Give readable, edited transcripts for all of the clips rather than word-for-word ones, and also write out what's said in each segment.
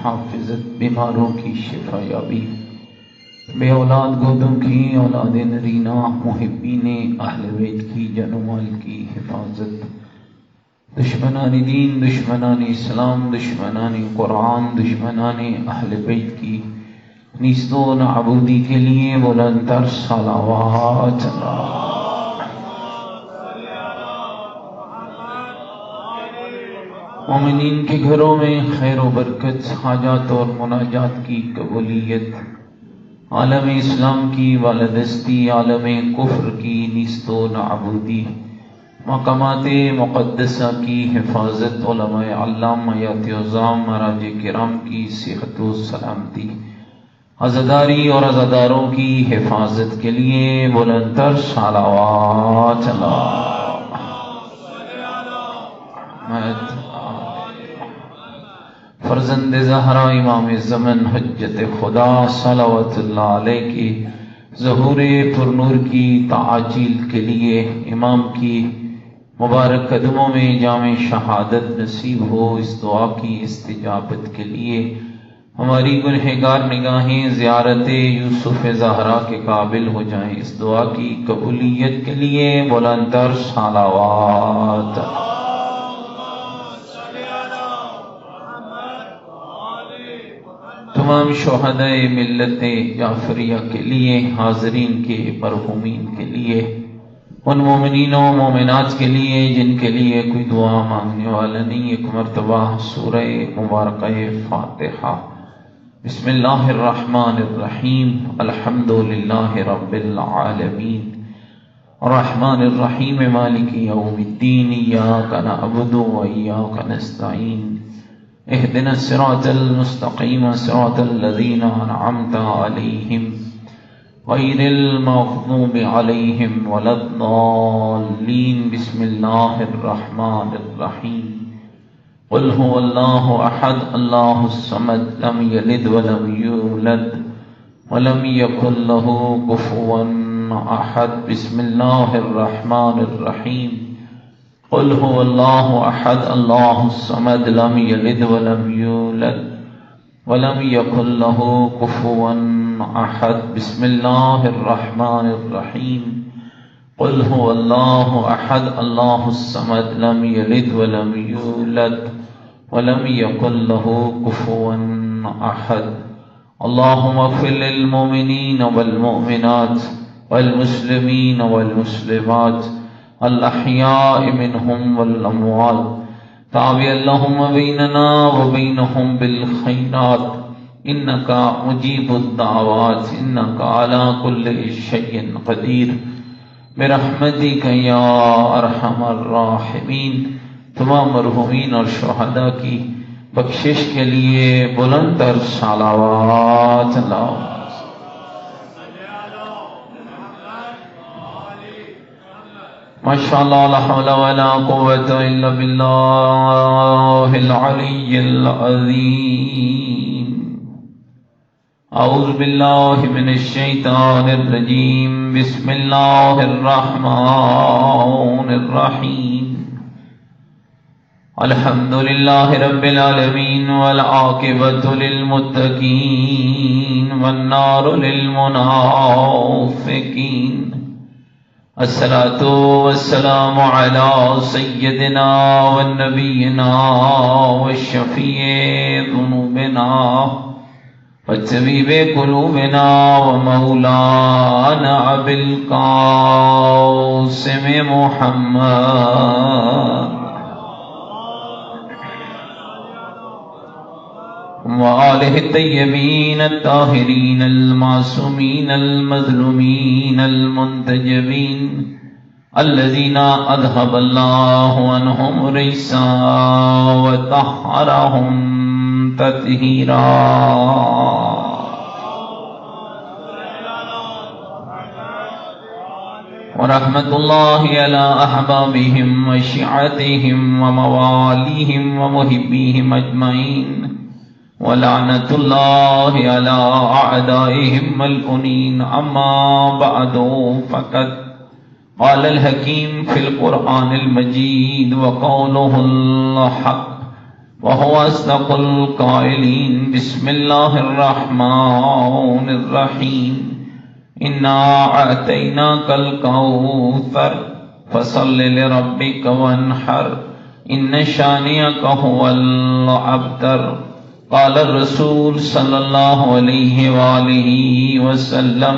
محافظت، بیماروں کی شفا یابی، بے اولاد گودوں کی اولاد نرینہ، محبین اہل بیت کی جان و مال کی حفاظت، دشمنان دین، دشمنان اسلام، دشمنان قرآن، دشمنان اہل بیت کی نیست و نابودی کے لیے بلند تر صلوات اللہ۔ مومنین کے گھروں میں خیر و برکت، حاجات اور مناجات کی قبولیت، عالم اسلام کی بالادستی، عالم کفر کی نیست و نابودی، مقامات مقدسہ کی حفاظت، علماء علامہ عظام مراج کرام کی صحت و سلامتی، عزاداری اور عزاداروں کی حفاظت کے لیے بلند تر صلوات اللہ۔ فرزند زہرا امام زمن حجت خدا صلوات اللہ علیہ کی ظہور پرنور کی تعاجیل کے لیے امام کی مبارک قدموں میں جام شہادت نصیب ہو، اس دعا کی استجابت کے لیے ہماری گنہگار نگاہیں زیارت یوسف زہرا کے قابل ہو جائیں، اس دعا کی قبولیت کے لیے بلند تر صلوات۔ تمام شہداء ملت جعفریہ کے لیے، حاضرین کے مرحومین کے لیے، ان مومنین و مومنات کے لیے جن کے لیے کوئی دعا مانگنے والا نہیں، ایک مرتبہ سورہ مبارکہ فاتحہ۔ بسم اللہ الرحمن الرحیم، الحمدللہ رب العالمین، الرحمن الرحیم، مالک یوم الدین، ایاک نعبد و ایاک نستعین، اہدنا الصراط المستقیم، صراط الذین انعمت علیہم غیر المغضوب علیہم ولا الضالین۔ بسم اللہ الرحمن الرحیم، قل هو اللہ احد اللہ الصمد لم یلد ولم یولد ولم یکن له کفوا احد۔ بسم اللہ الرحمن الرحیم، قل هو اللہ احد اللہ الصمد لم یلد ولم یولد ولم یکن له کفوا احد۔ بسم اللہ الرحمن الرحیم، قل هو اللہ احد اللہ الصمد لم یلد ولم یولد ولم یکن له کفوا احد۔ اللہم اغفر للمؤمنین والمؤمنات والمسلمین والمسلمات الاحیاء منهم والاموات، تابع اللہم بیننا وبینہم بالخیرات، انکا مجیب الدعوات، انکا علی کل شیء قدیر، برحمتک یا ارحم الراحمین۔ تمام مرحومین اور شہداء کی بخشش کے لیے بلند تر صلوات اللہ۔ ماشاءاللہ، لا حول ولا قوة الا باللہ العلی العظیم۔ اعوذ باللہ من الشیطان الرجیم، بسم اللہ الرحمن الرحیم، الحمدللہ رب العالمین، والعاقبۃ للمتقین، والنار للمنافقین، الصلاۃ والسلام علی سیدنا ونبینا والشفیع ذنوبنا وطبیب قلوبنا ومولانا ابی القاسم محمد وآلہ الطیبین الطاہرین المعصومین المظلومین المنتجبین الذین اذهب اللہ عنہم الرجس وطہرہم تطہیرا۔ ورحمت اللہ علی احبابہم وشیعتہم وموالیہم ومحبیہم اجمعین، ولعنت اللہ علی اعدائہم ملعونین۔ اما بعد، فقد قال الحکیم فی القرآن المجید وقولہ الحق وهو أصدق القائلين بسم الله الرحمن الرحيم إنا أعطيناك الكوثر فصل لربك وانحر إن شانئك هو الأبتر قال الرسول صلى الله عليه وآله وسلم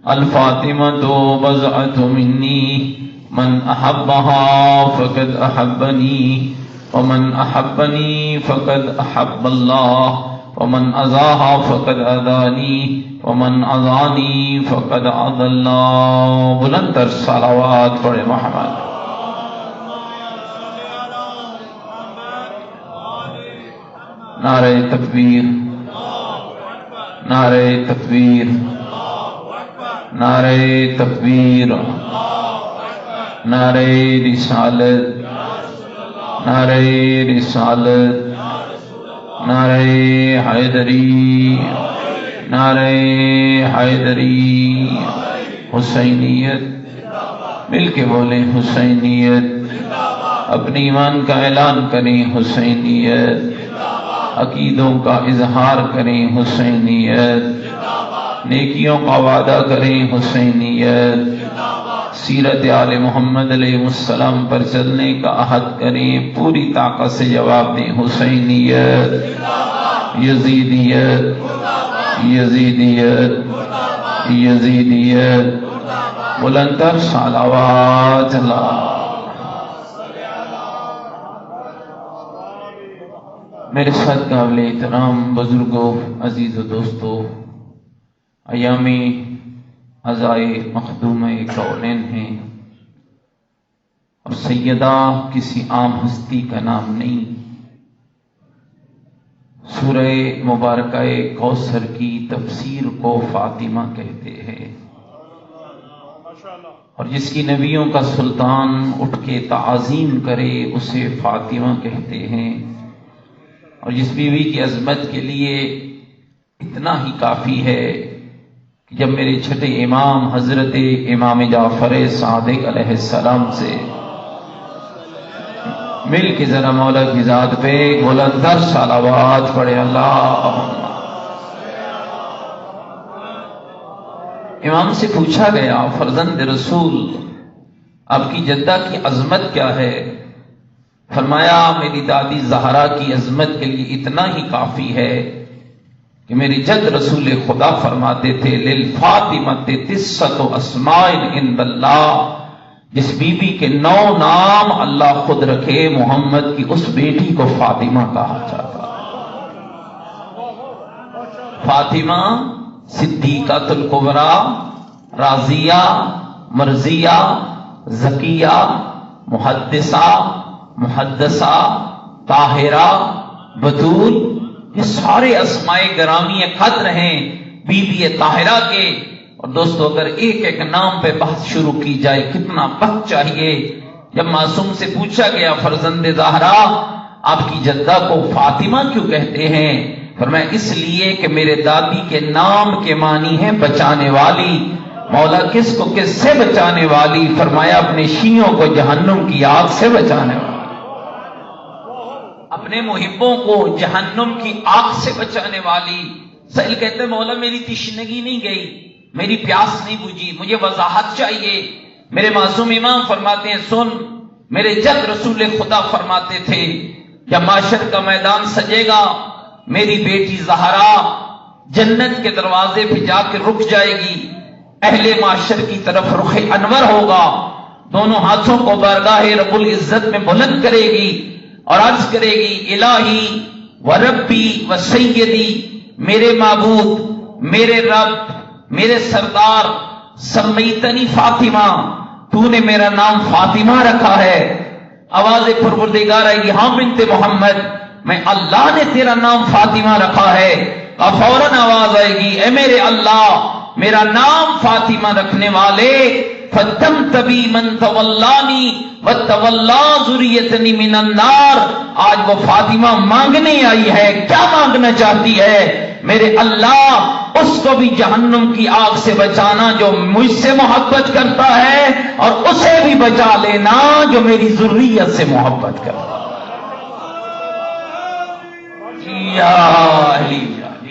الفاطمة بضعة مني من أحبها فقد أحبني ومن أحبني فقد أحب الله ومن أذاها فقد أذاني ومن أذاني فقد أذى الله. بلندر صلوات پڑھے محمد. نعرہ تکبیر، نعرہ تکبیر، نعرہ تکبیر، نعرہ رسالت، نعرہ رسالت، نعرہ حیدری، نعرہ حیدری. حسینیت، مل کے بولیں حسینیت. اپنے ایمان کا اعلان کریں حسینیت. عقیدوں کا اظہار کریں حسینیت. نیکیوں کا وعدہ کریں حسینیت. سیرت آل محمد علیہ السلام پر چلنے کا عہد کریں. پوری طاقت سے جواب دیں حسینیت، یزیدیت، یزیدیت، یزیدیت. بلندر صلوات اللہ. میرے ساتھ قابل احترام بزرگوں، عزیز و دوستوں، ایام عزائے مخدومہ کونین ہیں اور سیدہ کسی عام ہستی کا نام نہیں. سورہ مبارکہ کوثر کی تفسیر کو فاطمہ کہتے ہیں، اور جس کی نبیوں کا سلطان اٹھ کے تعظیم کرے اسے فاطمہ کہتے ہیں. اور جس بیوی کی عظمت کے لیے اتنا ہی کافی ہے کہ جب میرے چھٹے امام حضرت امام جعفر صادق علیہ السلام سے مل کے ذرا مولا کی ذات پہ بلندر صلوات پڑھے اللہ. امام سے پوچھا گیا فرزند رسول آپ کی جدہ کی عظمت کیا ہے؟ فرمایا میری دادی زہرا کی عظمت کے لیے اتنا ہی کافی ہے کہ میری جد رسول خدا فرماتے تھے للفاطمۃ تسعۃ اسماء عند اللہ. جس بی بی کے 9 نام اللہ خود رکھے، محمد کی اس بیٹی کو فاطمہ کہا جاتا. فاطمہ صدیقۃ الکبریٰ، راضیہ، مرضیہ، زکیہ، محدثہ، محدثہ، طاہرہ، بتول، یہ سارے اسماء گرامی قدر ہیں بی بی طاہرہ کے. اور دوستو اگر ایک ایک نام پہ بحث شروع کی جائے کتنا وقت چاہیے. جب معصوم سے پوچھا گیا فرزند زہرا آپ کی جدہ کو فاطمہ کیوں کہتے ہیں؟ فرمایا اس لیے کہ میرے دادی کے نام کے معنی ہے بچانے والی. مولا کس کو کس سے بچانے والی؟ فرمایا اپنے شیعوں کو جہنم کی آگ سے بچانے والی، اپنے محبوں کو جہنم کی آگ سے بچانے والی. سائل کہتے ہیں مولا میری تشنگی نہیں گئی، میری پیاس نہیں بجھی، مجھے وضاحت چاہیے. میرے معصوم امام فرماتے ہیں سن، میرے جد رسول خدا فرماتے تھے جب معاشر کا میدان سجے گا میری بیٹی زہرا جنت کے دروازے پہ جا کے رک جائے گی، اہل معاشر کی طرف رخ انور ہوگا، دونوں ہاتھوں کو بارگاہ رب العزت میں بلند کرے گی اور عرض کرے گی الہی و ربی و سیدی، میرے معبود، میرے رب، میرے سردار، سمیتنی فاطمہ، تو نے میرا نام فاطمہ رکھا ہے. آواز پروردگار آئے گی ہاں بنت محمد میں اللہ نے تیرا نام فاطمہ رکھا ہے. فوراً آواز آئے گی اے میرے اللہ میرا نام فاطمہ رکھنے والے فَتَمْ تَبِي مَنْ تَوَلَّانِي وَتَوَلَّا ذُرِّيَّتَنِي مِنَ النَّارِ. آج وہ فاطمہ مانگنے آئی ہے. کیا مانگنا چاہتی ہے؟ میرے اللہ اس کو بھی جہنم کی آگ سے بچانا جو مجھ سے محبت کرتا ہے، اور اسے بھی بچا لینا جو میری ذریت سے محبت کرتا ہے. یا علی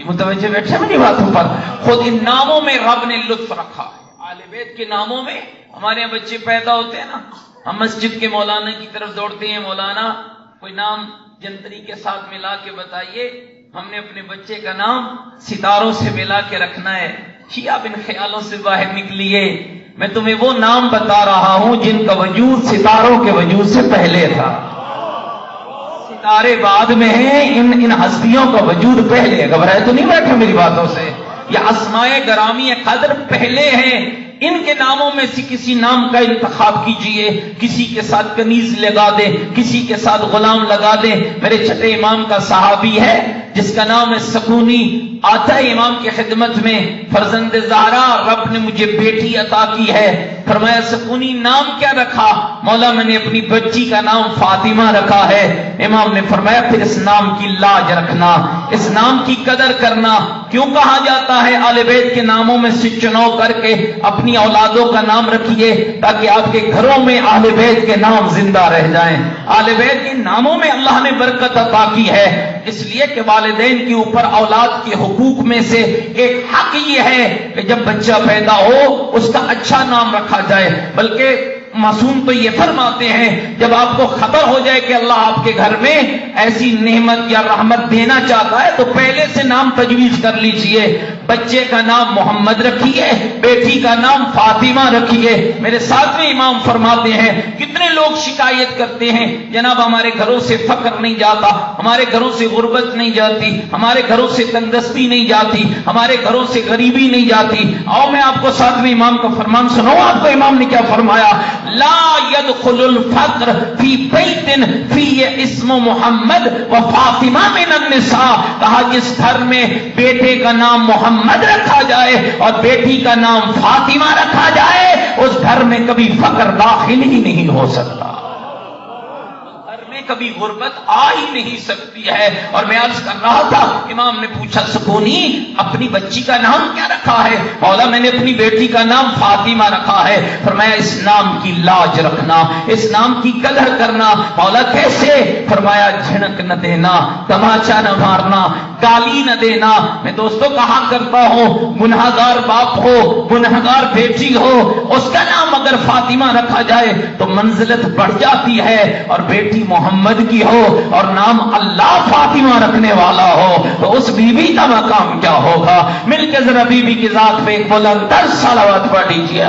متوجہ بیٹھے میری باتوں پر. خود ان ناموں میں رب نے لطف رکھا ہے. آل بیت کے ناموں میں ہمارے یہاں بچے پیدا ہوتے ہیں نا، ہم مسجد کے مولانا کی طرف دوڑتے ہیں، مولانا کوئی نام جنتری کے ساتھ ملا کے بتائیے. ہم نے اپنے بچے کا نام ستاروں سے ملا کے رکھنا ہے. آپ ان خیالوں سے باہر نکلیے. میں تمہیں وہ نام بتا رہا ہوں جن کا وجود ستاروں کے وجود سے پہلے تھا. ستارے بعد میں ہیں، ان ہستیوں کا وجود پہلے ہے. گھبرائے تو نہیں بیٹھے میری باتوں سے. یہ اسمائے گرامی قدر پہلے ہیں. ان کے ناموں میں سے کسی نام کا انتخاب کیجئے. کسی کے ساتھ کنیز لگا دیں، کسی کے ساتھ غلام لگا دیں. میرے چھٹے امام کا صحابی ہے جس کا نام ہے سکونی. آتا ہے امام کی خدمت میں، فرزند زہرا رب نے مجھے بیٹی عطا کی ہے. فرمایا سکونی نام کیا رکھا؟ مولا میں نے اپنی بچی کا نام فاطمہ رکھا ہے. امام نے فرمایا پھر اس نام کی لاج رکھنا، اس نام کی قدر کرنا. کیوں کہا جاتا ہے آل بیت کے ناموں میں سے چناؤ کر کے اپنی اولادوں کا نام رکھیے تاکہ آپ کے گھروں میں اہل بیت کے نام زندہ رہ جائیں. اہل بیت کے ناموں میں اللہ نے برکت عطا کی ہے، اس لیے کہ والدین کے اوپر اولاد کے حقوق میں سے ایک حق یہ ہے کہ جب بچہ پیدا ہو اس کا اچھا نام رکھا جائے. بلکہ معصوم تو یہ فرماتے ہیں جب آپ کو خبر ہو جائے کہ اللہ آپ کے گھر میں ایسی نعمت یا رحمت دینا چاہتا ہے تو پہلے سے نام تجویز کر لیجئے. بچے کا نام محمد رکھیے، بیٹی کا نام فاطمہ رکھیے. میرے ساتھ میں امام فرماتے ہیں کتنے لوگ شکایت کرتے ہیں جناب ہمارے گھروں سے فقر نہیں جاتا، ہمارے گھروں سے غربت نہیں جاتی، ہمارے گھروں سے تندرستی نہیں جاتی، ہمارے گھروں سے غریبی نہیں جاتی. آؤ میں آپ کو ساتھ میں امام کا فرمان سناؤں. آپ کو امام نے کیا فرمایا؟ لا يدخل الفقر فی بیت فی اسم محمد و فاطمہ من النساء. کہا جس گھر میں بیٹے کا نام محمد رکھا جائے اور بیٹی کا نام فاطمہ رکھا جائے اس گھر میں کبھی فقر داخل ہی نہیں ہو سکتا، کبھی غربت آ ہی نہیں سکتی ہے. اور میں عرض کر رہا تھا امام نے پوچھا سکونی اپنی بچی کا نام کیا رکھا ہے؟ مولا میں نے اپنی بیٹی کا نام فاطمہ رکھا ہے. فرمایا اس نام کی لاج رکھنا، اس نام کی قدر کرنا. مولا کیسے؟ فرمایا جھنک نہ دینا، تماچا نہ مارنا، گالی نہ دینا. میں دوستوں کہا کرتا ہوں گنہگار باپ ہو، گنہگار بیٹی ہو، اس کا نام اگر فاطمہ رکھا جائے تو منزلت بڑھ جاتی ہے. اور بیٹی محمد کی ہو اور نام اللہ فاطمہ رکھنے والا ہو تو اس بیوی کا مقام کیا ہوگا؟ مل کے ذرا بیوی کی ذات پہ ایک بلندر صلوات پڑھ لیجیے.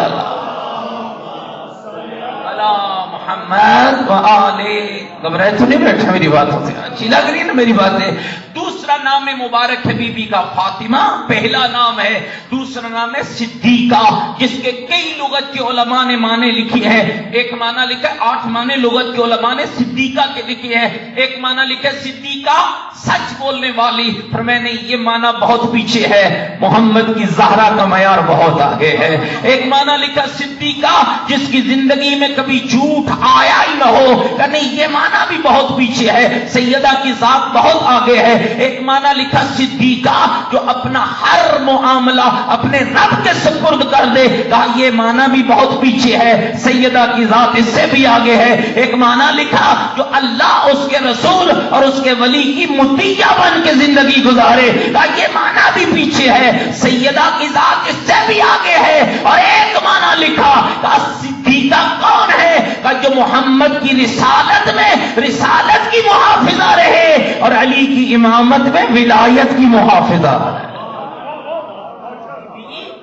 محمد و آلہ. گھبرائے تو نہیں بیٹھا میری بات ہوتی؟ اچھی لگ رہی ہے نا میری باتیں؟ دوسرا نام مبارک ہے بی بی کا فاطمہ، پہلا نام ہے. دوسرا نام ہے صدیقہ جس کے کئی لغت کے علماء نے معنی لکھی ہے. ایک معنی لکھا ہے 8 معنی لغت کے علماء نے صدیقہ کے لکھے ہیں. ایک معنی لکھا ہے صدیقہ سچ بولنے والی. پر میں نے یہ معنی بہت پیچھے ہے، محمد کی زہرا کا معیار بہت آگے ہے. ایک معنی لکھا صدیقہ جس کی زندگی میں کبھی جھوٹ آیا ہی نہ ہو، یعنی یہ معنی بھی بہت پیچھے ہے، سیدہ کی ذات بہت آگے ہے. ایک معنی لکھا صدیقہ جو اپنا ہر معاملہ اپنے رب کے سپرد کر دے، کہا یہ معنی بھی بہت پیچھے ہے، سیدہ کی ذات اس سے بھی آگے ہے. ایک معنی لکھا جو اللہ اس کے رسول اور اس کے ولی کی مطیع بن کے زندگی گزارے، کہا یہ معنی بھی پیچھے ہے، سیدہ کی ذات اس سے بھی آگے ہے. اور ایک معنی لکھا کہا صدیقہ کون ہے؟ کہا جو محمد کی رسالت میں رسالت کی محافظہ رہے اور علی کی امامت میں ولایت کی محافظہ ہے.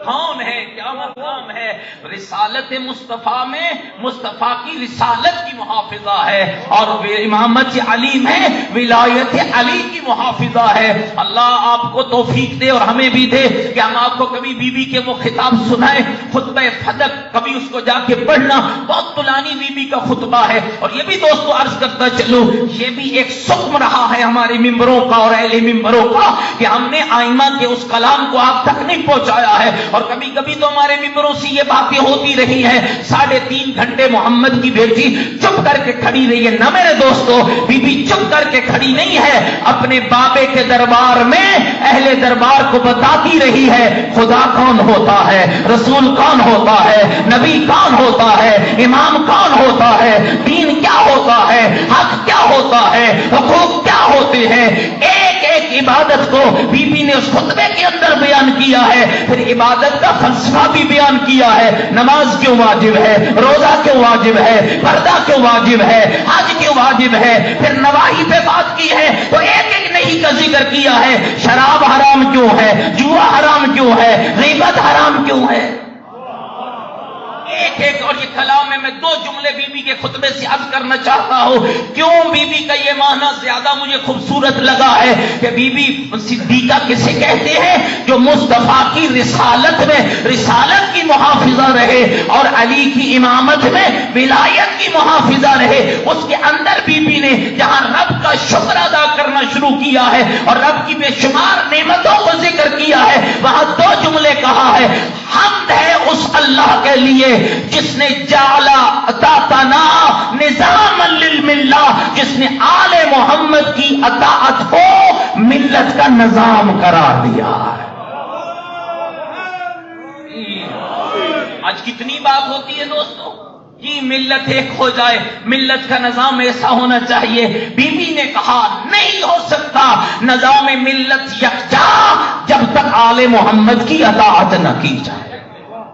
کون ہے؟ کیا مقام ہے؟ رسالت مصطفیٰ میں مصطفیٰ کی رسالت کی محافظہ ہے اور امامت علی میں ولایت علی کی محافظہ ہے. اللہ آپ کو توفیق دے اور ہمیں بھی دے کہ ہم آپ کو کبھی بی بی کے وہ خطاب سنائیں. خطبہ فدق کبھی اس کو جا کے پڑھنا، بہت طولانی بی بی کا خطبہ ہے. اور یہ بھی دوستو عرض کرتا چلوں یہ بھی ایک سکم رہا ہے ہمارے ممبروں کا اور اہل ممبروں کا کہ ہم نے آئمہ کے اس کلام کو آپ تک نہیں پہنچایا ہے. اور کبھی کبھی تو ہمارے ممبروں سے یہ باتیں ہوتی رہی ہیں 3.5 گھنٹے محمد کی بیٹی چپ کر کے کھڑی رہی ہے. نہ میرے دوستو بی بی چپ کر کے کھڑی نہیں ہے، اپنے بابے کے دربار میں اہل دربار کو بتاتی رہی ہے خدا کون ہوتا ہے، رسول کون ہوتا ہے، نبی کون ہوتا ہے، امام کون ہوتا ہے، دین کیا ہوتا ہے، حق کیا ہوتا ہے، حقوق کیا ہوتے ہیں. ایک ایک عبادت کو بیوی نے اس خطبے کے اندر بیان کیا ہے، پھر عبادت کا فلسفہ بھی بیان کیا ہے۔ نماز کیوں واجب ہے، روزہ کیوں واجب ہے، پردہ کیوں واجب ہے، حج کیوں واجب ہے، پھر نواہی پہ بات کی ہے تو ایک ایک نہیں کا ذکر کیا ہے۔ شراب حرام کیوں ہے، جوا حرام کیوں ہے، غیبت حرام کیوں ہے، ایک ایک۔ اور یہ کلام میں دو جملے بی بی کے خطبے سے عرض کرنا چاہتا ہوں۔ کیوں بی بی کا یہ معنی زیادہ مجھے خوبصورت لگا ہے کہ بی بی صدیقہ کسے کہتے ہیں؟ جو مصطفیٰ کی رسالت میں رسالت کی محافظہ رہے اور علی کی امامت میں ولایت کی محافظہ رہے۔ اس کے اندر بی بی نے جہاں رب کا شکر ادا کرنا شروع کیا ہے اور رب کی بے شمار نعمتوں کو ذکر کیا ہے، وہاں دو جملے کہا ہے۔ حمد ہے اس اللہ کے لیے جس نے جعلا اطاعتنا نظام للملہ، جس نے آل محمد کی اطاعت کو ملت کا نظام قرار دیا ہے۔ آج کتنی بات ہوتی ہے دوستو، یہ ملت ایک ہو جائے، ملت کا نظام ایسا ہونا چاہیے۔ بی بی نے کہا نہیں ہو سکتا نظام ملت یکجا جب تک آل محمد کی اطاعت نہ کی جائے۔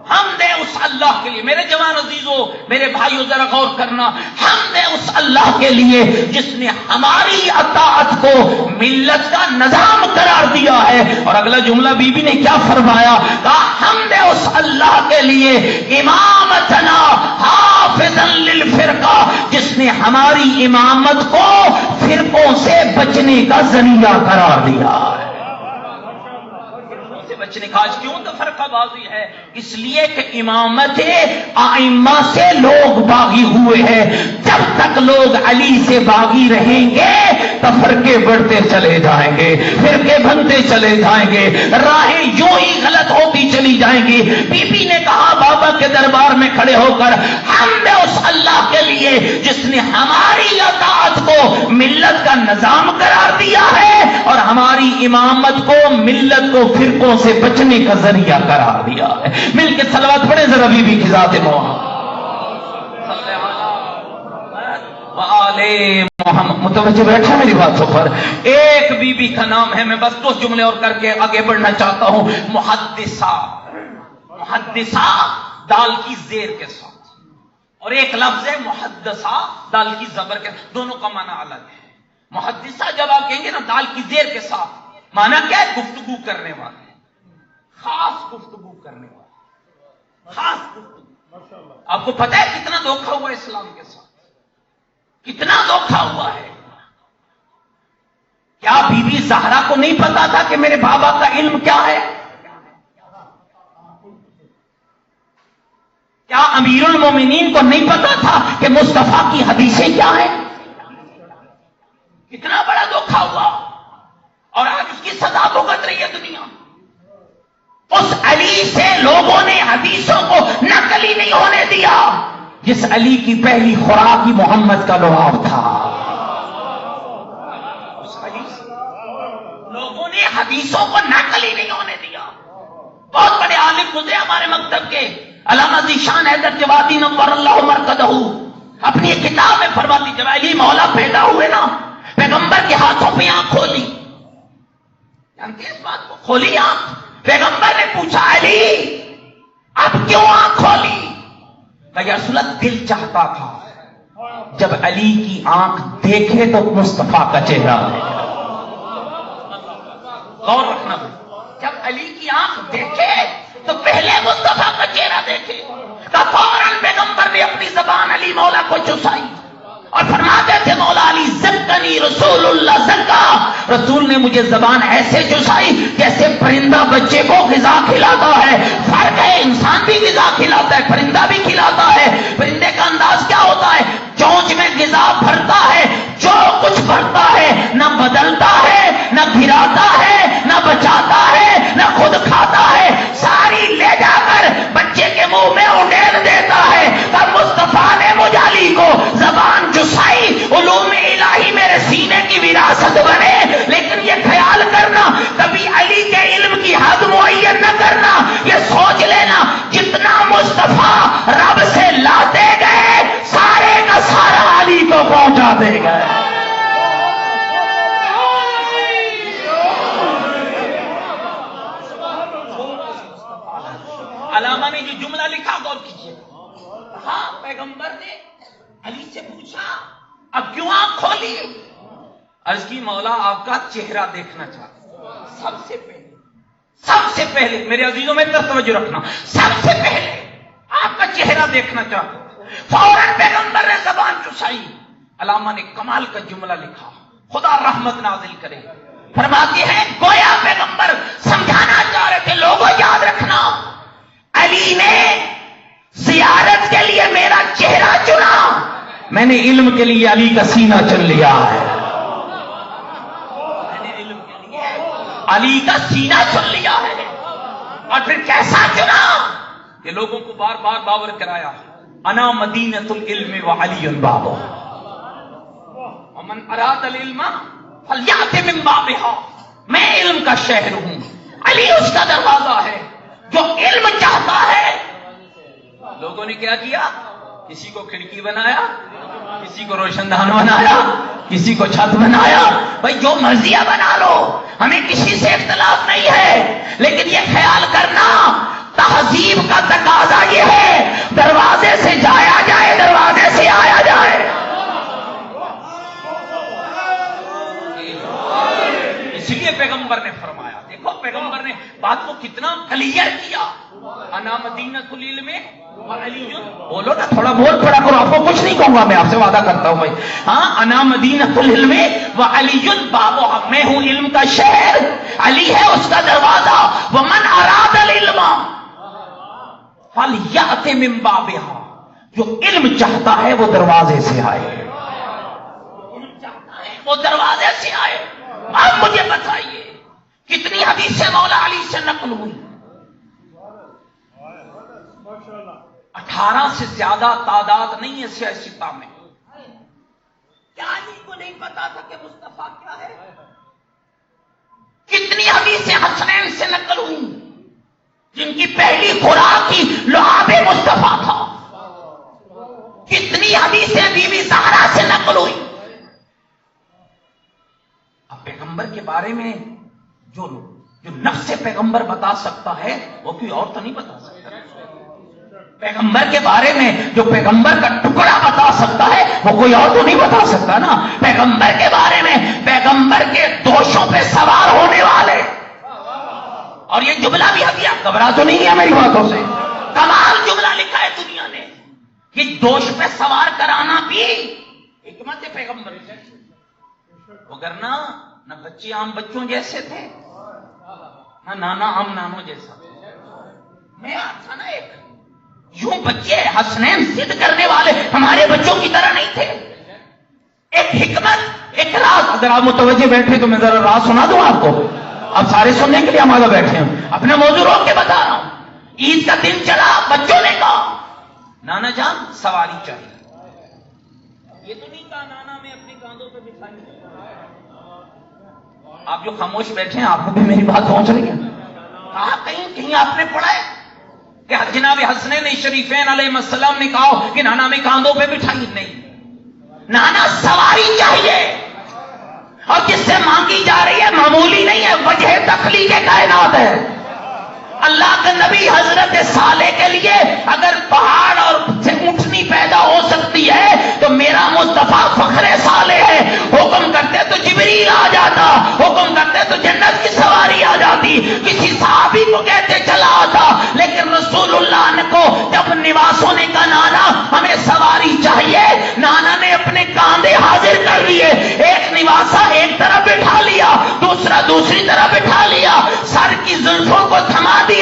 حمد ہے اس اللہ کے لیے، میرے جوان عزیزوں، میرے بھائیوں ذرا غور کرنا، حمد ہے اس اللہ کے لیے جس نے ہماری اطاعت کو ملت کا نظام قرار دیا ہے۔ اور اگلا جملہ بی بی نے کیا فرمایا؟ کہا حمد ہے اس اللہ کے لیے امامتنا حافظا للفرقہ، جس نے ہماری امامت کو فرقوں سے بچنے کا ذریعہ قرار دیا ہے۔ بچنے کا آج کیوں تو فرقہ بازی ہے؟ اس لیے کہ امامت ائمہ سے لوگ باغی ہوئے ہیں۔ جب تک لوگ علی سے باغی رہیں گے تو فرقے بڑھتے چلے جائیں گے، فرقے بنتے چلے جائیں گے، راہیں یوں ہی غلط ہوتی چلی جائیں گی۔ بی بی نے کہا بابا کے دربار میں کھڑے ہو کر، حمد اس اللہ کے لیے جس نے ہماری اطاعت کو ملت کا نظام قرار دیا ہے اور ہماری امامت کو ملت کو فرقوں سے بچنے کا ذریعہ قرار دیا ہے۔ مل کے صلوات پڑھیں ذرا بی بی کی ذات محمد محمد۔ متوجہ بیٹھا میری باتوں پر؟ ایک بی بی کا نام ہے، میں بس دو جملے اور کر کے آگے بڑھنا چاہتا ہوں۔ محدثہ، محدثہ دال کی زیر کے ساتھ، اور ایک لفظ ہے محدثہ دال کی زبر کے، دونوں کا معنی الگ ہے۔ محدثہ جب آپ کہیں گے نا دال کی زیر کے ساتھ، معنی کیا ہے؟ گفتگو کرنے والے، خاص گفتگو کرنے والا، خاص گفتگو۔ آپ کو پتہ ہے کتنا دھوکہ ہوا اسلام کے ساتھ، کتنا دھوکہ ہوا ہے؟ کیا بی بی زہرا کو نہیں پتا تھا کہ میرے بابا کا علم کیا ہے؟ کیا امیر المومنین کو نہیں پتا تھا کہ مصطفیٰ کی حدیثیں کیا ہیں؟ کتنا بڑا دھوکہ ہوا، اور آج اس کی سزا بھگت رہی ہے دنیا۔ اس علی سے لوگوں نے حدیثوں کو نقل ہی نہیں ہونے دیا جس علی کی پہلی خوراک ہی محمد کا لعاب تھا۔ اس علی سے لوگوں نے حدیثوں کو نقل ہی نہیں ہونے دیا۔ بہت بڑے عالم گزرے ہمارے مکتب کے، علامہ ذیشان حیدر جوادی نور اللہ مرقدہ، اپنی ایک کتاب میں فرماتی جب علی مولا پیدا ہوئے نا، پیغمبر کے ہاتھوں پہ آنکھ کھولی، جانتے اس بات کو؟ کھولی آنکھ، پیغمبر نے پوچھا علی اب کیوں آنکھ کھولی؟ یا رسول اللہ دل چاہتا تھا جب علی کی آنکھ دیکھے تو مصطفیٰ کا چہرہ دیکھے۔ غور رکھنا، جب علی کی آنکھ دیکھے تو پہلے مصطفیٰ کا چہرہ دیکھے۔ تو فوراً پیغمبر نے اپنی زبان علی مولا کو چسائی اور فرماتے تھے مولا علی زکانی رسول اللہ زکا، رسول نے مجھے زبان ایسے چسائی جیسے پرندہ بچے کو غذا کھلاتا ہے۔ فرق ہے، انسان بھی غذا کھلاتا ہے، پرندہ بھی کھلاتا ہے۔ پرندے کا انداز کیا ہوتا ہے؟ چونچ میں غذا بھرتا ہے، جو کچھ بھرتا ہے نہ بدلتا ہے، نہ گراتا ہے، نہ بچاتا ہے، نہ خود کھاتا ہے، ساری لے جا کر بچے کے منہ میں اڈیل دیتا ہے۔ تب مصطفیٰ نے مجھ علی کو زبان چسائی، علوم الہی میرے سینے کی وراثت بنے۔ لیکن یہ خیال کرنا کبھی علی کے علم کی حد معین نہ کرنا، یہ سوچ لینا جتنا مصطفیٰ رب سے لاتے گئے سارے کا سارا علی کو پہنچاتے گئے۔ علامہ نے جو جملہ لکھا غور کیجیے. ہاں پیغمبر نے علی سے پوچھا اب کیوں آنکھ کھولی؟ عرض کی مولا آپ کا چہرہ دیکھنا چاہتا. سب سے پہلے میرے عزیزوں میں توجہ رکھنا، سب سے پہلے آپ کا چہرہ دیکھنا چاہتا. فوراً پیغمبر نے زبان چسائی. علامہ نے کمال کا جملہ لکھا، خدا رحمت نازل کرے. فرماتے ہیں گویا پیغمبر سمجھانا چاہ رہے تھے لوگوں یاد رکھنا علی نے زیارت کے لیے میرا چہرہ چنا، میں نے علم کے لیے علی کا سینہ چن لیا ہے. میں نے علم کے لیے علی کا سینہ چن لیا ہے. اور پھر کیسا چنا کہ لوگوں کو بار بار باور کرایا انا مدینۃ العلم وعلی بابہ ومن اراد العلم فلیأت من بابہا. میں علم کا شہر ہوں، علی اس کا دروازہ ہے. جو علم چاہتا ہے. لوگوں نے کیا کیا؟ کسی کو کھڑکی بنایا، کسی کو روشن دان بنایا، کسی کو چھت بنایا. بھائی جو مرضی بنا لو، ہمیں کسی سے اختلاف نہیں ہے، لیکن یہ خیال کرنا تہذیب کا تقاضا یہ ہے دروازے سے جایا جائے، دروازے سے آیا جائے. اس لیے پیغمبر نے فرمایا، دیکھو پیغمبر نے بات کو کتنا کلیئر کیا. انا مدینۃ العلم وعلی. بولو نا، تھوڑا بول پڑا کرو. آپ کو کچھ نہیں کہوں گا، میں آپ سے وعدہ کرتا ہوں بھائی. ہاں انا مدینۃ العلم وعلی بابہ. میں ہوں علم کا شہر، علی ہے اس کا دروازہ. ومن اراد العلم فلیأت من بابہا. جو علم چاہتا ہے وہ دروازے سے آئے، علم چاہتا ہے وہ دروازے سے آئے. اب مجھے بتائیے کتنی حدیثیں مولا علی سے نقل ہوئی؟ 18 سے زیادہ تعداد نہیں ہے سیاستہ میں. کیا علی کو نہیں پتا تھا کہ مصطفیٰ کیا ہے؟ کتنی حدیثیں حسنین سے نقل ہوئی جن کی پہلی خوراک ہی لعاب مصطفیٰ تھا. کتنی حدیثیں بی بی زہرا سے نقل ہوئی. اب پیغمبر کے بارے میں جو نفس پیغمبر بتا سکتا ہے وہ کوئی اور تو نہیں بتا سکتا. پیغمبر کے بارے میں جو پیغمبر کا ٹکڑا بتا سکتا ہے وہ کوئی اور تو نہیں بتا سکتا نا. پیغمبر کے بارے میں پیغمبر کے دوشوں پہ سوار ہونے والے. اور یہ جملہ بھی ابھی آپ گھبرا تو نہیں ہے میری باتوں سے، کمال جملہ لکھا ہے دنیا نے کہ دوش پہ سوار کرانا بھی حکمت پیغمبر سے. وگرنہ نہ بچے عام بچوں جیسے تھے، نہ نانا عام نانوں جیسا. میں تھا نا ایک یوں بچے حسنین ضد کرنے والے ہمارے بچوں کی طرح نہیں تھے. ایک حکمت، ایک راز. اگر آپ متوجہ بیٹھے تو میں ذرا راز سنا دوں آپ کو. اب سارے سننے کے لیے ہمارا بیٹھے ہیں، اپنے موضوع روک کے بتا رہا ہوں. عید کا دن چلا، بچوں نے کہا نانا جان سواری چاہیے. یہ تو نہیں کہا نانا میں اپنے کاندھوں پہ بٹھائیں. آپ جو خاموش بیٹھے ہیں آپ کو بھی میری بات پہنچ رہی ہے. کہا کہیں آپ نے پڑھا ہے کہ جناب حسنین شریفین علیہ السلام نے کہا کہ نانا میں کاندھوں پہ بٹھائی؟ نہیں، نانا سواری چاہیے. اور جس سے مانگی جا رہی ہے معمولی نہیں ہے، وجہ تخلیق کائنات ہے. اللہ کے نبی حضرت صالح کے لیے اگر پہاڑ اور سے اونٹنی پیدا ہو سکتی ہے تو میرا مصطفیٰ فخر صالح ہے. حکم کرتے تو جبریل آ جاتا، حکم کرتے تو جنت کی سواری آ جاتی. کسی صحابی کو کہتے چلا آتا، لیکن رسول اللہ کو جب نواسوں نے کہا نانا ہمیں سواری چاہیے، نانا نے اپنے کاندھے حاضر کر لیے. ایک نواسا ایک طرف بٹھا لیا، دوسرا دوسری طرف بٹھا لیا، سر کی زلفوں کو تھما دیا.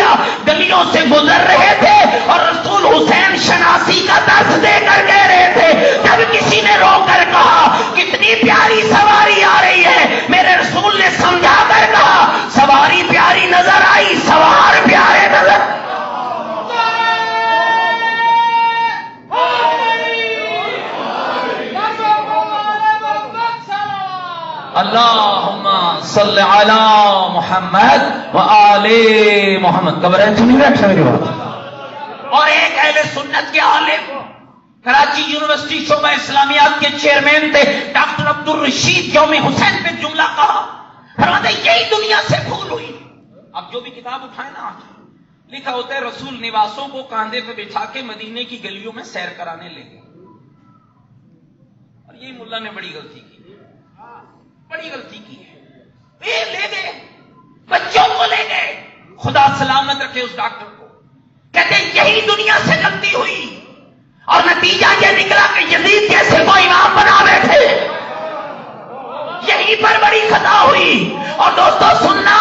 گلیوں سے گزر رہے تھے اور رسول حسین شناسی کا درس دے کر کہہ رہے تھے. جب کسی نے رو کر کہا کتنی پیاری سواری آ رہی ہے، میرے رسول نے سمجھا کر کہا سواری پیاری نظر آئی، سوار پیارے نظر. اللہم صلی علی محمد وآل محمد. قبریں تو نہیں بیٹھے میری بات. اور ایک اہل سنت کے عالم کراچی یونیورسٹی شعبہ اسلامیات کے چیئرمین تھے ڈاکٹر عبد الرشید یوم حسین پہ جملہ کہا، فرماتے یہی دنیا سے بھول ہوئی. اب جو بھی کتاب اٹھائے نا لکھا ہوتا ہے رسول نواسوں کو کاندھے پہ بٹھا کے مدینے کی گلیوں میں سیر کرانے لے گئے، اور یہی ملا نے بڑی غلطی کی، بڑی غلطی کی ہے۔ یہ لے گئے، بچوں کو لے گئے، خدا سلامت رکھے اس ڈاکٹر کو، کہتے ہیں یہی دنیا سے غلطی ہوئی اور نتیجہ یہ نکلا کہ یزید جیسے کو امام بنا بیٹھے، یہیں پر بڑی خطا ہوئی۔ اور دوستو سننا،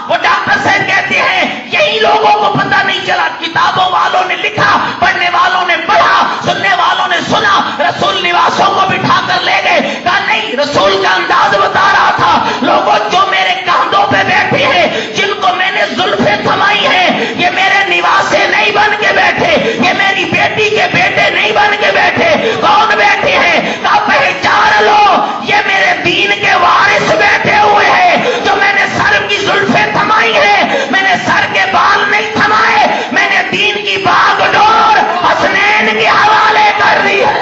وہ ڈاکٹر صاحب کہتے ہیں یہی لوگوں کو پتہ نہیں چلا، کتابوں والوں نے لکھا، پڑھنے والوں نے پڑھا، سننے والوں نے سنا، رسول نواسوں کو بٹھا کر لے گئے، کہا نہیں، رسول کا انداز بتا رہا تھا، لوگوں جو میرے کاندھوں پہ بیٹھے ہیں، جن کو میں نے زلفیں تھمائی ہیں، یہ میرے نواسے نہیں بن کے بیٹھے، یہ میری بیٹی کے بیٹے نہیں بن کے بیٹھے، کون بیٹھے ہیں؟ کہا پہچان لو، یہ میرے دین کے وارث بیٹھے ہوئے ہیں، جو میں نے سر کی زلفیں تھمائی ہیں، میں نے سر کے بال نہیں تھمائے، میں نے دین کی باغ ڈور حسنین کے حوالے کر دی ہے۔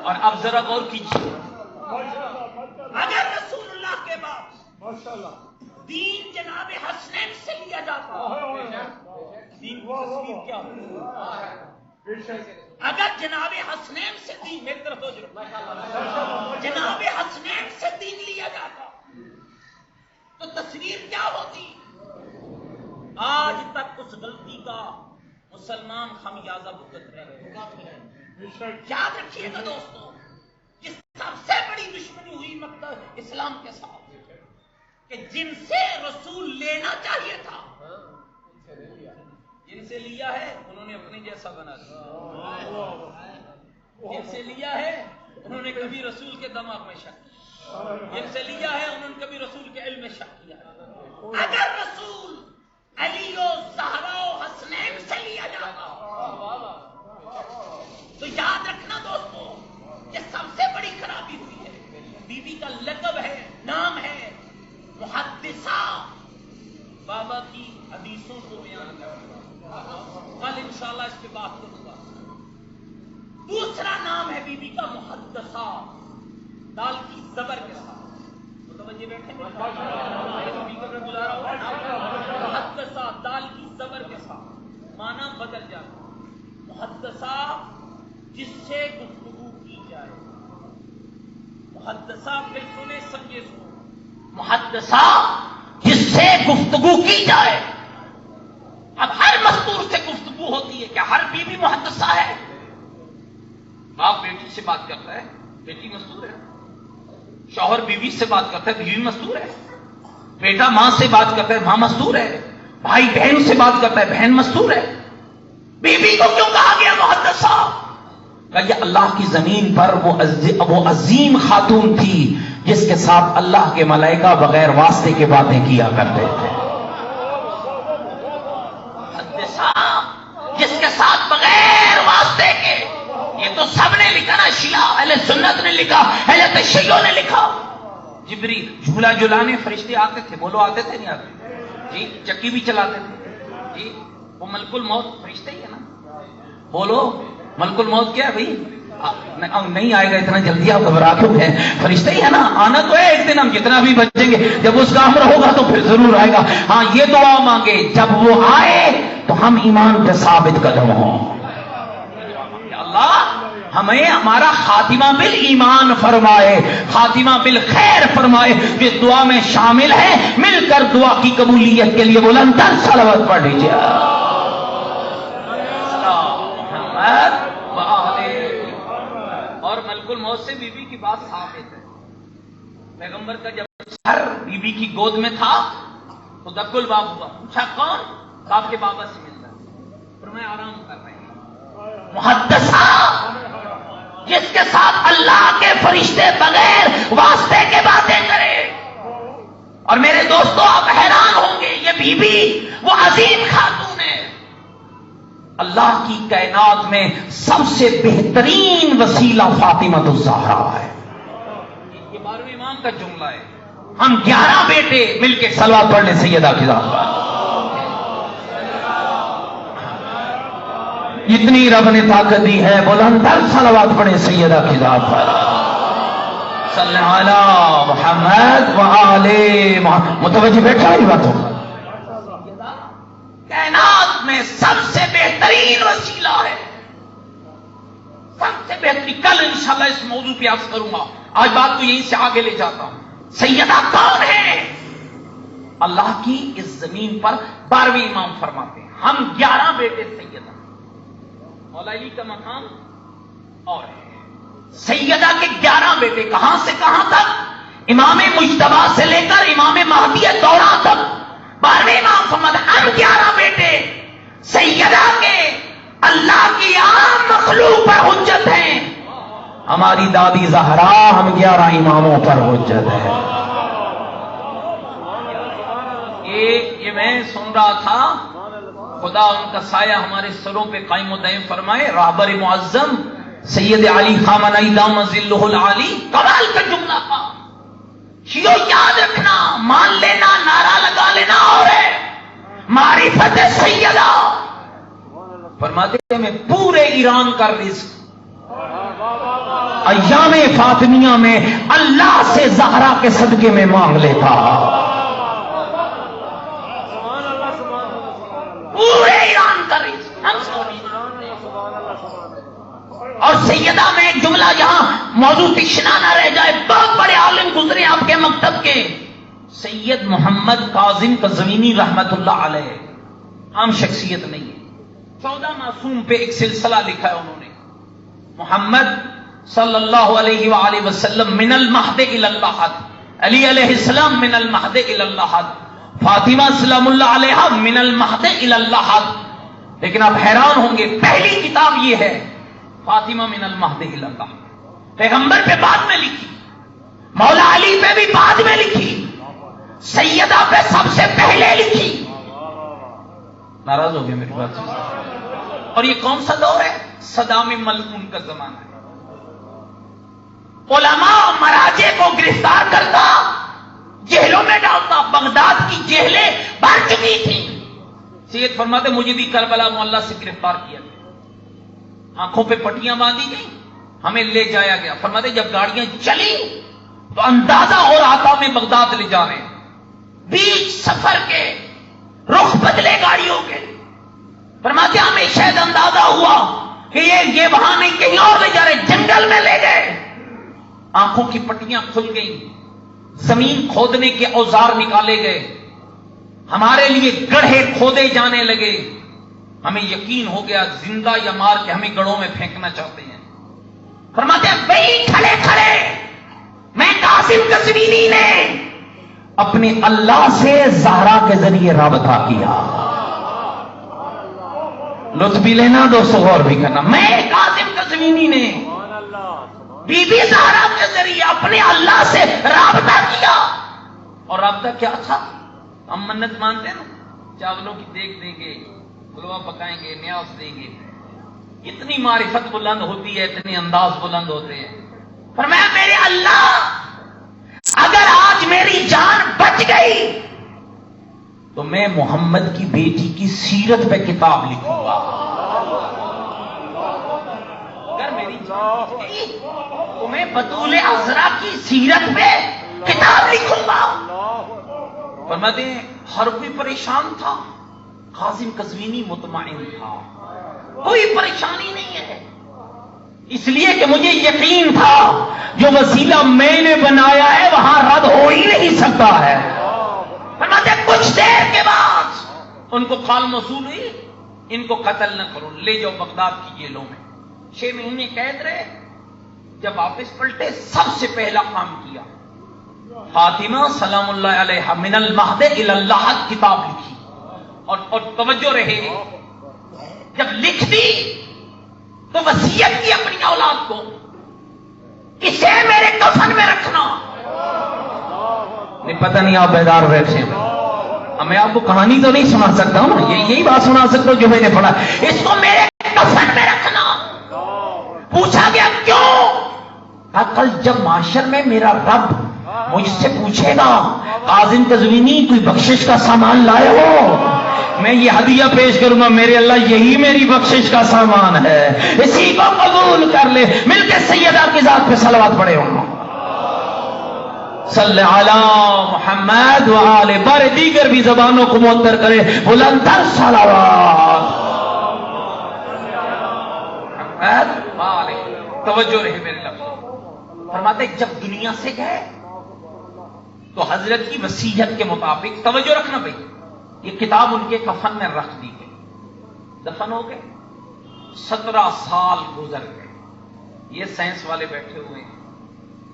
اور اب ذرا غور کیجیے، اگر رسول اللہ کے بعد دین جناب حسنین سے لیا جاتا، دین کی تصویر کیا ہوتی؟ اگر جناب حسنین سے دین، میری طرف جناب حسنین سے دین لیا جاتا تو تصویر کیا ہوتی؟ آج تک اس غلطی کا مسلمان خمیازہ بھگت رہے ہیں۔ یاد رکھیے گا دوستو، کہ سب سے بڑی دشمنی ہوئی مقصد اسلام کے ساتھ، کہ جن سے رسول لینا چاہیے تھا، جن سے لیا ہے انہوں نے اپنے جیسا بنا دیا، جن سے لیا ہے انہوں نے کبھی رسول کے دماغ میں شک کیا، جن سے لیا ہے انہوں نے کبھی رسول کے علم میں شک کیا۔ اگر رسول علی و زہرا و حسنین سے لیا جاتا تو یاد رکھنا دوستو، یہ سب سے بڑی خرابی ہوئی ہے۔ بی بی کا لقب ہے، نام ہے محدثہ، بابا کی حدیثوں کو بیان کرنا، کل انشاءاللہ اس پہ بات کروں گا۔ دوسرا نام ہے بی بی کا محدثہ، دال کی زبر کے ساتھ، متوجہ بیٹھے گزارا ہوا، محدثہ دال کی زبر کے ساتھ، معنی بدل جاتا۔ محدثہ جس سے گفتگو کی جائے، محدثہ پھر سنے سمجھے سنو، محدثہ جس سے گفتگو کی جائے۔ اب ہر مستور سے گفتگو ہوتی ہے، کیا ہر بیوی محدثہ ہے؟ باپ بیٹی سے بات کرتا ہے، بیٹی مستور ہے، شوہر بیوی سے بات کرتا ہے، بیوی مستور ہے، بیٹا ماں سے بات کرتا ہے، ماں مستور ہے، بھائی بہن سے بات کرتا ہے، بہن مستور ہے۔ بیوی کو کیوں کہا گیا محدثہ؟ کہ یہ اللہ کی زمین پر وہ عظیم خاتون تھی جس کے ساتھ اللہ کے ملائکہ بغیر واسطے کے باتیں کیا کرتے تھے، محدثہ جس کے ساتھ بغیر واسطے کے۔ یہ تو سب نے لکھا نا، شیعہ اہل سنت نے لکھا، اہل تشیع نے لکھا۔ جبریل جھولا جھلانے فرشتے آتے تھے، بولو آتے تھے نہیں آتے؟ جی چکی بھی چلاتے تھے جی، وہ ملک الموت فرشتے ہی ہے نا، بولو ملک الموت کیا ہے بھائی؟ نہیں آئے گا اتنا جلدی، آپ گھبرا کیوں ہیں؟ فرشتے ہی ہے نا، آنا تو ہے ایک دن، ہم جتنا بھی بچیں گے، جب اس کا امر ہوگا تو پھر ضرور آئے گا۔ ہاں یہ دعا مانگے جب وہ آئے تو ہم ایمان پہ ثابت قدم ہوں، اللہ ہمیں ہمارا خاتمہ بالایمان فرمائے، خاتمہ بالخیر فرمائے۔ جس دعا میں شامل ہے، مل کر دعا کی قبولیت کے لیے بلند تر صلوات پڑھ لیجیے۔ اور ملک الموت سے بی بی کی بات ثابت ہے، پیغمبر کا جب سر بی بی کی گود میں تھا تو دق الباب ہوا، پوچھا کون؟ باپ کے بابا سے ملتا، فرمایا آرام کر رہے ہیں۔ محدثہ جس کے ساتھ اللہ کے فرشتے بغیر واسطے کے باتیں کرے۔ اور میرے دوستو آپ حیران ہوں گے، یہ بی بی وہ عظیم خاتون ہے، اللہ کی کائنات میں سب سے بہترین وسیلہ فاطمہ الزہرا ہے۔ یہ 12ویں امام کا جملہ ہے۔ ہم 11 بیٹے مل کے صلوات پڑھ لیں سیدہ کی ذات پر۔ جتنی رب نے طاقت دی ہے بلند تر صلوات پڑھیں سیدہ کی ذات پر۔ صلی علی محمد وآل محمد. متوجہ بیٹھا ہے باتوں کائنات میں سب سے بہترین وسیلہ ہے، سب سے بہترین. کل انشاءاللہ اس موضوع پہ عرض کروں گا، آج بات کو یہیں سے آگے لے جاتا ہوں. سیدہ کون ہے؟ اللہ کی اس زمین پر 12ویں امام فرماتے ہیں ہم 11 بیٹے سیدہ. مولا علی کا مقام اور ہے. سیدہ کے 11 بیٹے کہاں سے کہاں تک؟ امام مجتبی سے لے کر امام مہدی دورہ تک 12ویں امام فرماتے ہیں ہم 11 بیٹے سیدہ کے اللہ کی عام مخلوق پر حجت ہیں. ہماری دادی زہرا ہم 11 اماموں پر حجت ہے. یہ میں سن رہا تھا، خدا ان کا سایہ ہمارے سروں پہ قائم و دائم فرمائے. رہبر معظم سید علی خامنئی دام ظلہ العالی کمال کا جملہ تھا. شیعو یاد رکھنا، مان لینا، نعرہ لگا لینا اور ہے معرفت سیدہ. فرماتے ہیں میں پورے ایران کا رزق ایام فاطمیہ میں اللہ سے زہرا کے صدقے میں مانگ لیتا. پورے ایران کا رزق ہم سونے. اور سیدہ میں ایک جملہ جہاں موضوع تشنا نہ رہ جائے، بہت بڑے عالم گزرے آپ کے مکتب کے، سید محمد کاظم قزوینی رحمت اللہ علیہ. عام شخصیت نہیں ہے. 14 معصوم پہ ایک سلسلہ لکھا ہے انہوں نے. محمد صلی اللہ علیہ وآلہ وسلم من المہد الی اللحد، علی علیہ السلام من المہد الی اللحد، فاطمہ سلام اللہ علیہ من المہد الی اللحد. لیکن آپ حیران ہوں گے، پہلی کتاب یہ ہے فاطمہ من المہد الی اللحد. پیغمبر پہ بعد میں لکھی، مولا علی پہ بھی بعد میں لکھی، سیدہ پہ سب سے پہلے لکھی. ناراض ہو گئے میری بات سے؟ اور یہ کون سا دور ہے؟ صدام ملعون کا زمانہ ہے. علماء مراجع کو گرفتار کرتا، جیلوں میں ڈالتا. بغداد کی جیلیں بھر چکی تھیں. سید فرماتے مجھے بھی کربلا معلّہ سے گرفتار کیا گیا، آنکھوں پہ پٹیاں باندھی گئی، ہمیں لے جایا گیا. فرماتے جب گاڑیاں چلی تو اندازہ ہو رہا تھا ہمیں بغداد لے جا رہے ہیں. بیچ سفر کے رخ بدلے گاڑیوں کے. فرماتے ہمیں شاید اندازہ ہوا کہ یہ وہاں نہیں کہیں اور لے جا رہے، جنگل میں لے گئے. آنکھوں کی پٹیاں کھل گئیں، زمین کھودنے کے اوزار نکالے گئے، ہمارے لیے گڑھے کھودے جانے لگے. ہمیں یقین ہو گیا زندہ یا مار کے ہمیں گڑھوں میں پھینکنا چاہتے ہیں. فرماتے ہیں وہی کھڑے کھڑے میں قاسم قزوینی نے اپنے اللہ سے زہرا کے ذریعے رابطہ کیا. لطف بھی لینا، دوستو غور بھی کرنا. میں قاسم قزوینی نے بی بی زہرا کے ذریعے اپنے اللہ سے رابطہ کیا. اور رابطہ کیا تھا؟ ہم منت مانتے ہیں نا، چاولوں کی دیکھ دیں گے، حلوہ پکائیں گے، نیاز دیں گے. اتنی معرفت بلند ہوتی ہے، اتنے انداز بلند ہوتے ہیں. فرمایا میرے اللہ اگر آج میری جان بچ گئی تو میں محمد کی بیٹی کی سیرت پہ کتاب لکھوں گا. اگر میری جان بچ گئی تو میں بطول عذرا کی سیرت پہ کتاب لکھوں گا. فرماتے ہیں ہر کوئی پریشان تھا، قاسم قزوینی مطمئن تھا. کوئی پریشانی نہیں ہے، اس لیے کہ مجھے یقین تھا جو وسیلہ میں نے بنایا ہے وہاں رد ہو ہی نہیں سکتا ہے. فرماتے کچھ دیر کے بعد ان کو کال موصول ہوئی، ان کو قتل نہ کرو، لے جاؤ بغداد کی جیلوں میں. 6 مہینے قید رہے. جب واپس پلٹے سب سے پہلا کام کیا فاطمہ سلام اللہ علیہ من المہد الی اللحد کتاب لکھی. اور توجہ رہے، جب لکھ دی تو وصیت کی اپنی اولاد کو اسے میرے کفن میں رکھنا. نہیں پتہ نہیں آپ بیدار بیٹھے ہیں، میں آپ کو کہانی تو نہیں سنا سکتا ہوں نا، یہی بات سنا سکتا ہوں جو میں نے پڑھا. اس کو میرے کفن میں رکھنا. پوچھا گیا کیوں؟ کل جب معاشر میں میرا رب مجھ سے پوچھے گا قاسم قزوینی کوئی بخشش کا سامان لائے ہو، میں یہ ہدیہ پیش کروں گا، میرے اللہ یہی میری بخشش کا سامان ہے، اسی کو قبول کر لے. مل کے سیدہ کی ذات پہ صلوات پڑھے ہوں. صلی علی محمد و آل بار دیگر بھی زبانوں کو معطر کرے بلندر صلوات محمد و آل. توجہ رہے میرے لفظ. فرماتے جب دنیا سے گئے تو حضرت کی وصیت کے مطابق, توجہ رکھنا بھائی, یہ کتاب ان کے کفن میں رکھ دی گئی, دفن ہو گئے. 17 سال گزر گئے. یہ سائنس والے بیٹھے ہوئے ہیں,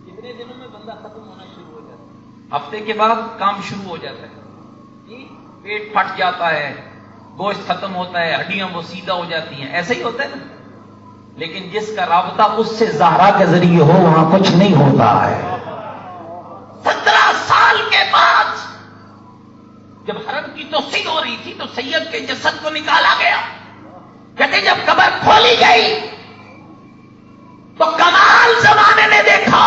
کتنے دنوں میں بندہ ختم ہونا شروع ہو جاتا ہے, ہفتے کے بعد کام شروع ہو جاتا ہے, پیٹ پھٹ جاتا ہے, گوشت ختم ہوتا ہے, ہڈیاں وہ سیدھا ہو جاتی ہیں, ایسا ہی ہوتا ہے نا. لیکن جس کا رابطہ اس سے زہرا کے ذریعے ہو وہاں کچھ نہیں ہوتا ہے. 17 سال کے بعد جب حرم کی توسیع ہو رہی تھی تو سید کے جسد کو نکالا گیا. کہتے جب قبر کھولی گئی تو کمال زمانے نے دیکھا,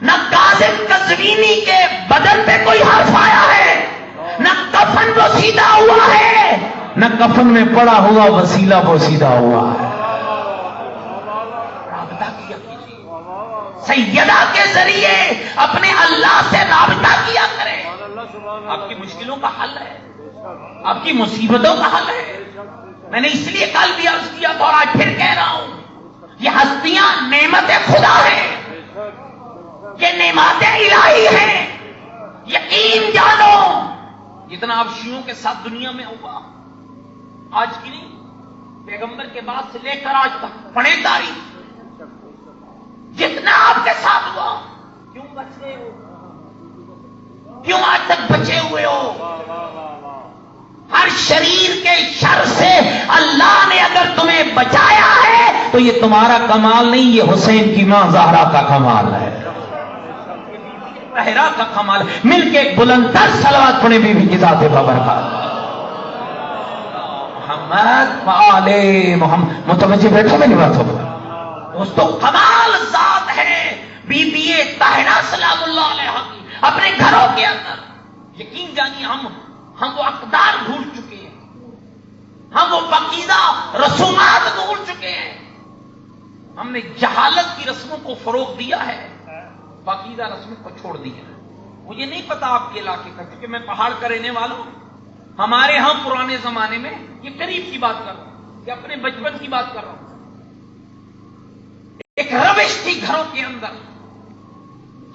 نہ کاظم قزوینی کے بدن پہ کوئی حرف آیا ہے, نہ کفن بوسیدہ ہوا ہے, نہ کفن میں پڑا ہوا وسیلہ بوسیدہ ہوا ہے. رابطہ کیا کیجیے, سیدہ کے ذریعے اپنے اللہ سے رابطہ کیا کریں. آپ کی مشکلوں کا حل ہے, آپ کی مصیبتوں کا حل ہے. میں نے اس لیے کل بھی عرض کیا تھا اور آج پھر کہہ رہا ہوں, یہ ہستیاں نعمت خدا ہیں, یہ نعمت الہی ہیں. یقین جانو جتنا آپ شیعوں کے ساتھ دنیا میں ہوا, آج کی نہیں, پیغمبر کے بعد سے لے کر آج تک پڑھے تاریخ, جتنا آپ کے ساتھ ہوا, کیوں بچ گئے ہو, کیوں آج تک بچے ہوئے ہو؟ ہر شریر کے شر سے اللہ نے اگر تمہیں بچایا ہے تو یہ تمہارا کمال نہیں, یہ حسین کی ماں زہرا کا کمال ہے, طاہرہ کا کمال. مل کے ایک بلندر صلوات پڑھیں بیوی کی ذات بابرکات محمد و آل محمد. متوجہ بیٹھو میری باتوں پر دوستو, کمال ذات ہے بی بی طاہرہ سلام اللہ علیہ کی اپنے گھروں کے اندر. یقین جانیے ہم وہ اقدار بھول چکے ہیں, ہم وہ پاکیزہ رسومات بھول چکے ہیں. ہم نے جہالت کی رسموں کو فروغ دیا ہے, پاکیزہ رسموں کو چھوڑ دیا. مجھے نہیں پتا آپ کے علاقے کا, کیونکہ میں پہاڑ کا رہنے والا ہوں. ہمارے ہاں پرانے زمانے میں, یہ قریب کی بات کر رہا ہوں, یہ اپنے بچپن کی بات کر رہا ہوں, ایک روش تھی گھروں کے اندر.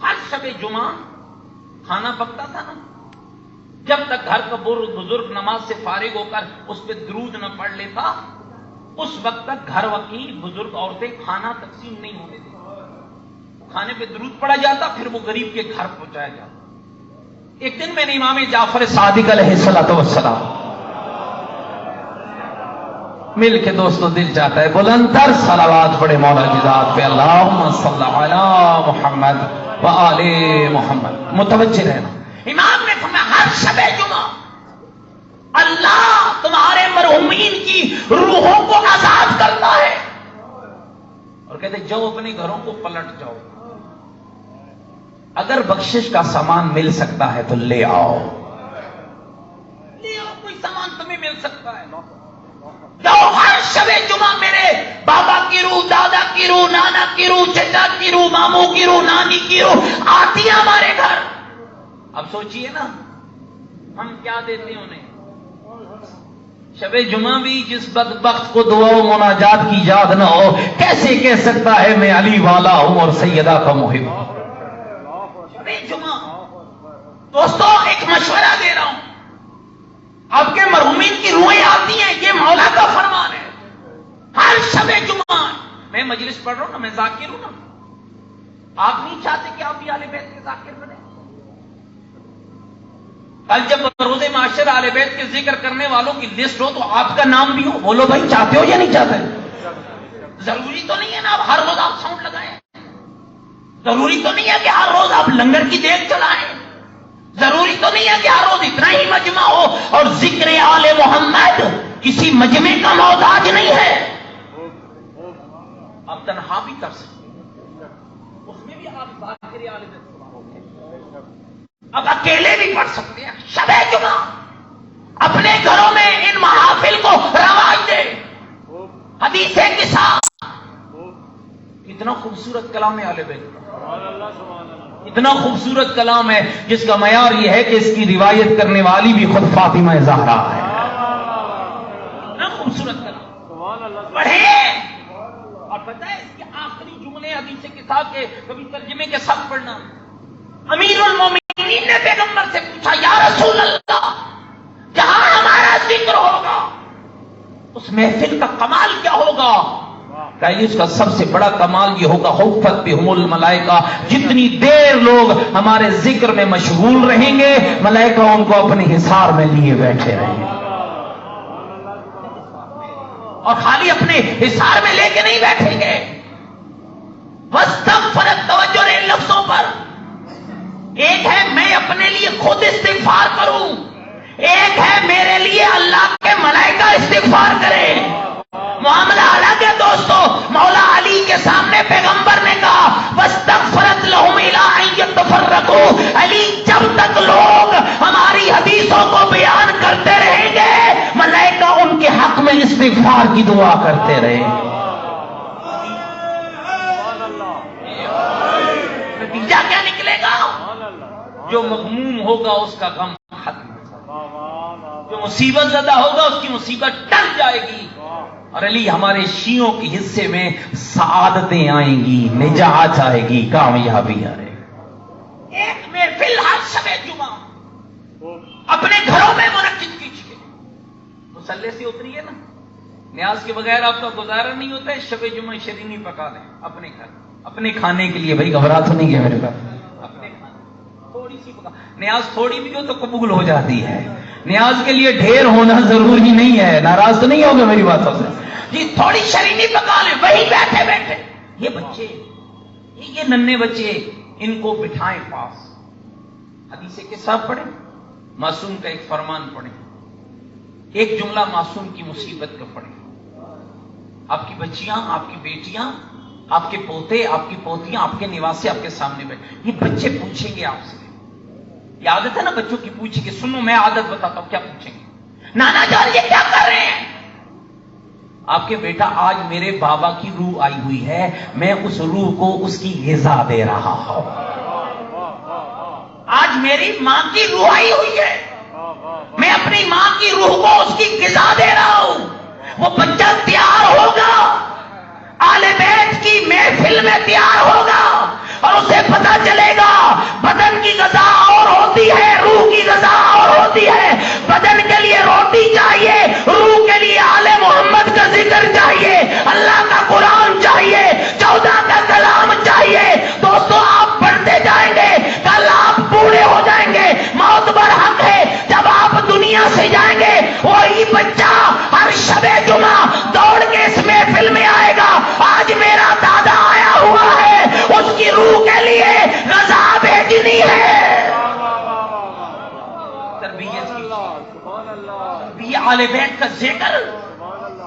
ہر شب جمعہ کھانا پکتا تھا نا, جب تک گھر کا بزرگ نماز سے فارغ ہو کر اس پہ درود نہ پڑھ لیتا, اس وقت تک گھر کی بزرگ عورتیں کھانا تقسیم نہیں ہونے دیتی. کھانے پہ درود پڑا جاتا, پھر وہ غریب کے گھر پہنچایا جاتا. ایک دن میں نے امام جعفر صادق علیہ السلام مل کے دوستو دل چاہتا ہے بلندر صلوات پڑھے مولا کی ذات پہ, اللہم صلی علی محمد و آل محمد. متوجہ رہنا. امام نے فرمایا ہر شب جمعہ اللہ تمہارے مرحومین کی روحوں کو آزاد کرتا ہے, اور کہتے جاؤ اپنے گھروں کو پلٹ جاؤ, اگر بخشش کا سامان مل سکتا ہے تو لے آؤ, کوئی سامان تمہیں مل سکتا ہے, جاؤ ہر شب جمعہ میرے بابا کی روح, دادا کی روح, نانا کی روح, چچا کی روح, ماموں کی روح, نانی کی روح آتی ہے ہمارے گھر. اب سوچئے نا ہم کیا دیتے ہیں انہیں. شب جمعہ بھی جس بدبخت کو دعا و مناجات کی یاد نہ ہو, کیسے کہہ سکتا ہے میں علی والا ہوں اور سیدہ کا محب. شب جمعہ دوستو ایک مشورہ دے رہا ہوں, آپ کے مرحومین کی روحیں آتی ہیں, یہ مولا کا فرمان ہے. ہر شب جمعہ میں مجلس پڑھ رہا ہوں نا, میں ذاکر ہوں نا. آپ نہیں چاہتے کہ آپ بھی اہل بیت کے ذاکر بنیں؟ کل جب روز معاشر اہل بیت کے ذکر کرنے والوں کی لسٹ ہو تو آپ کا نام بھی ہو, بولو بھائی چاہتے ہو یا نہیں چاہتے؟ ضروری تو نہیں ہے نا ہر روز آپ ساؤنڈ لگائیں, ضروری تو نہیں ہے کہ ہر روز آپ لنگر کی دیکھ چلائیں, ضروری تو نہیں ہے کہ ہر روز اتنا ہی مجمع ہو. اور ذکر آل محمد کسی مجمع کا محتاج نہیں ہے, آپ تنہا بھی کر سکتے ہیں, اس میں بھی آپ ذاکر آل بیت اب اکیلے بھی پڑھ سکتے ہیں. شب جمعہ اپنے گھروں میں ان محافل کو رواج دے, حدیثیں کے ساتھ. کتنا خوبصورت کلام ہے اہل بیت کا. اتنا خوبصورت کلام ہے جس کا معیار یہ ہے کہ اس کی روایت کرنے والی بھی خود فاطمہ زہرا ہے. اتنا خوبصورت کلام پڑھیں. اور پتہ ہے اس کے آخری جملے حدیث کتاب کے کبھی ترجمے کے ساتھ پڑھنا. امیر المومنین نے پیغمبر سے پوچھا یا رسول اللہ جہاں ہمارا ذکر ہوگا اس محفل کا کمال کیا ہوگا؟ کہ اس کا سب سے بڑا کمال یہ ہوگا حفت بہم الملائکہ، جتنی دیر لوگ ہمارے ذکر میں مشغول رہیں گے ملائکہ ان کو اپنے حصار میں لیے بیٹھے رہیں گے. اور خالی اپنے حصار میں لے کے نہیں بیٹھیں گے. وَاسْتَغْفَرَتْ توجہ رہے لفظوں پر. ایک ہے میں اپنے لیے خود استغفار کروں، ایک ہے میرے لیے اللہ کے ملائکہ استغفار کریں. معاملہ الگ ہے دوستو. مولا علی کے سامنے پیغمبر نے کہا وَاسْتَغْفَرَتْ لَهُمْ إِلَىٰ أَن يَتَفَرَّقُوا. علی جب تک لوگ ہماری حدیثوں کو بیان کرتے رہیں گے ملائکہ ان کے حق میں استغفار کی دعا کرتے رہیں گے. نتیجہ کیا نکلے گا؟ جو مغموم ہوگا اس کا غم ختم، جو مصیبت زدہ ہوگا اس کی مصیبت ٹل جائے گی. اور علی ہمارے شیعوں کے حصے میں سعادتیں آئیں گی، نجات آئے گی، کامیابی آئے گی. ایک محفل ہر شب جمعہ اپنے گھروں میں منعقد کیجیے. مسلح سے اتریے نا، نیاز کے بغیر آپ کا گزارا نہیں ہوتا ہے. شب جمعہ شیرینی پکا لیں اپنے گھر، اپنے کھانے کے لیے. بھائی گھبرا تو نہیں گیا میرے گھر؟ اپنے کھانے تھوڑی سی پکا. نیاز تھوڑی بھی ہو تو قبول ہو جاتی ہے. نیاز کے لیے ڈھیر ہونا ضروری نہیں ہے. ناراض تو نہیں ہوگے میری باتوں سے؟ جی تھوڑی شیرینی پکا لیں وہی بیٹھے بیٹھے. یہ بچے، یہ ننھے بچے، ان کو بٹھائیں پاس. حدیث کے ساتھ پڑھیں، معصوم کا ایک فرمان پڑھیں، ایک جملہ معصوم کی مصیبت کا پڑھیں. آپ کی بچیاں، آپ کی بیٹیاں، آپ کے پوتے، آپ کی پوتیاں، آپ کے نواسے آپ کے سامنے بیٹھے. یہ بچے پوچھیں گے آپ سے. یہ عادت ہے نا بچوں کی پوچھیں گے. سنو میں عادت بتاتا ہوں کیا پوچھیں گے. نانا جان یہ کیا کر رہے ہیں؟ آپ کے بیٹا آج میرے بابا کی روح آئی ہوئی ہے، میں اس روح کو اس کی غذا دے رہا ہوں. آج میری ماں کی روح آئی ہوئی ہے، میں اپنی ماں کی روح کو اس کی غذا دے رہا ہوں. وہ بچہ تیار ہوگا، آل بیت کی محفل میں تیار ہوگا اور اسے پتا چلے گا بدن کی غذا اور ہوتی ہے، روح کی غذا اور ہوتی ہے. بدن کے لیے روٹی چاہیے، روح کے لیے آل محمد کا ذکر چاہیے، اللہ کا قرآن چاہیے، 14 کا کلام چاہیے. دوستو آپ پڑھتے جائیں گے، کل آپ بوڑھے ہو جائیں گے. موت برحق ہے. جب آپ دنیا سے جائیں گے وہی بچہ ہر شب جمعہ دوڑ کے اس محفل میں آئے گا. آج میرا دادا آیا ہوا ہے، اس کی روح کے لیے غذا بھیجنی ہے. تربیت آل بیت کا ذکر.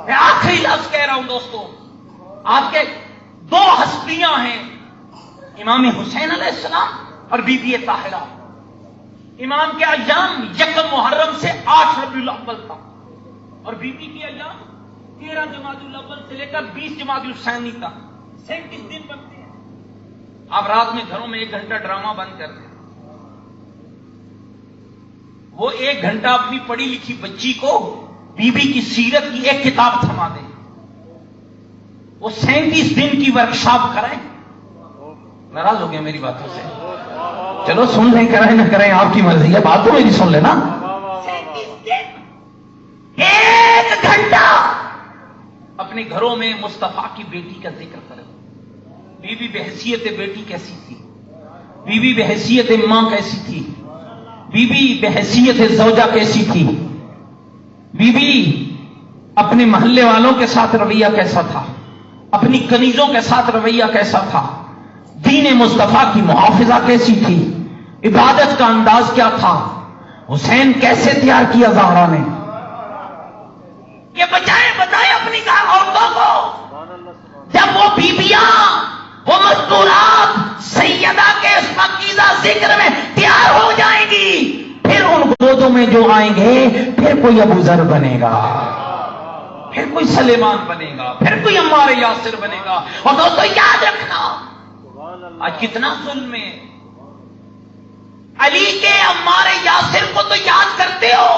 میں آخری لفظ کہہ رہا ہوں دوستو، آپ کے دو ہستیاں ہیں، امام حسین علیہ السلام اور بی بی طاہرہ. امام کے ایام 1 محرم سے 8 ربیع الاول تھا اور بی بی کے ایام 13 جمادی الاول سے لے کر 20 جمادی الثانی تک 37 دن بنتے ہیں. آپ رات میں گھروں میں 1 گھنٹہ ڈرامہ بند کر دیں. وہ 1 گھنٹہ اپنی پڑھی لکھی بچی کو بی بی کی سیرت کی ایک کتاب تھما دیں. وہ 37 دن کی ورکشاپ کرائیں. ناراض ہو گیا میری باتوں سے؟ چلو سن لیں، کریں نہ کریں آپ کی مرضی ہے. بات تو میری سن لینا. 37 دن 1 گھنٹہ اپنے گھروں میں مصطفیٰ کی بیٹی کا ذکر کریں. بی بی بحیثیت بیٹی کیسی تھی، بی بی بحیثیت ماں کیسی تھی، بی بی بحیثیت زوجہ کیسی تھی، بی بی اپنے محلے والوں کے ساتھ رویہ کیسا تھا، اپنی کنیزوں کے ساتھ رویہ کیسا تھا، دین مصطفیٰ کی محافظہ کیسی تھی، عبادت کا انداز کیا تھا، حسین کیسے تیار کیا زہرا نے. یہ بتائیں اپنی عورتوں کو. جب وہ بیبیاں، وہ مستورات سیدہ کے اس پاکیزہ ذکر میں تیار ہو جائیں گی، پھر ان گودوں میں جو آئیں گے پھر کوئی ابو ذر بنے گا، پھر کوئی سلیمان بنے گا، پھر کوئی عمار یاسر بنے گا. اور دوستو یاد رکھنا آج کتنا ظلم ہے. عمار یاسر کو تو یاد کرتے ہو،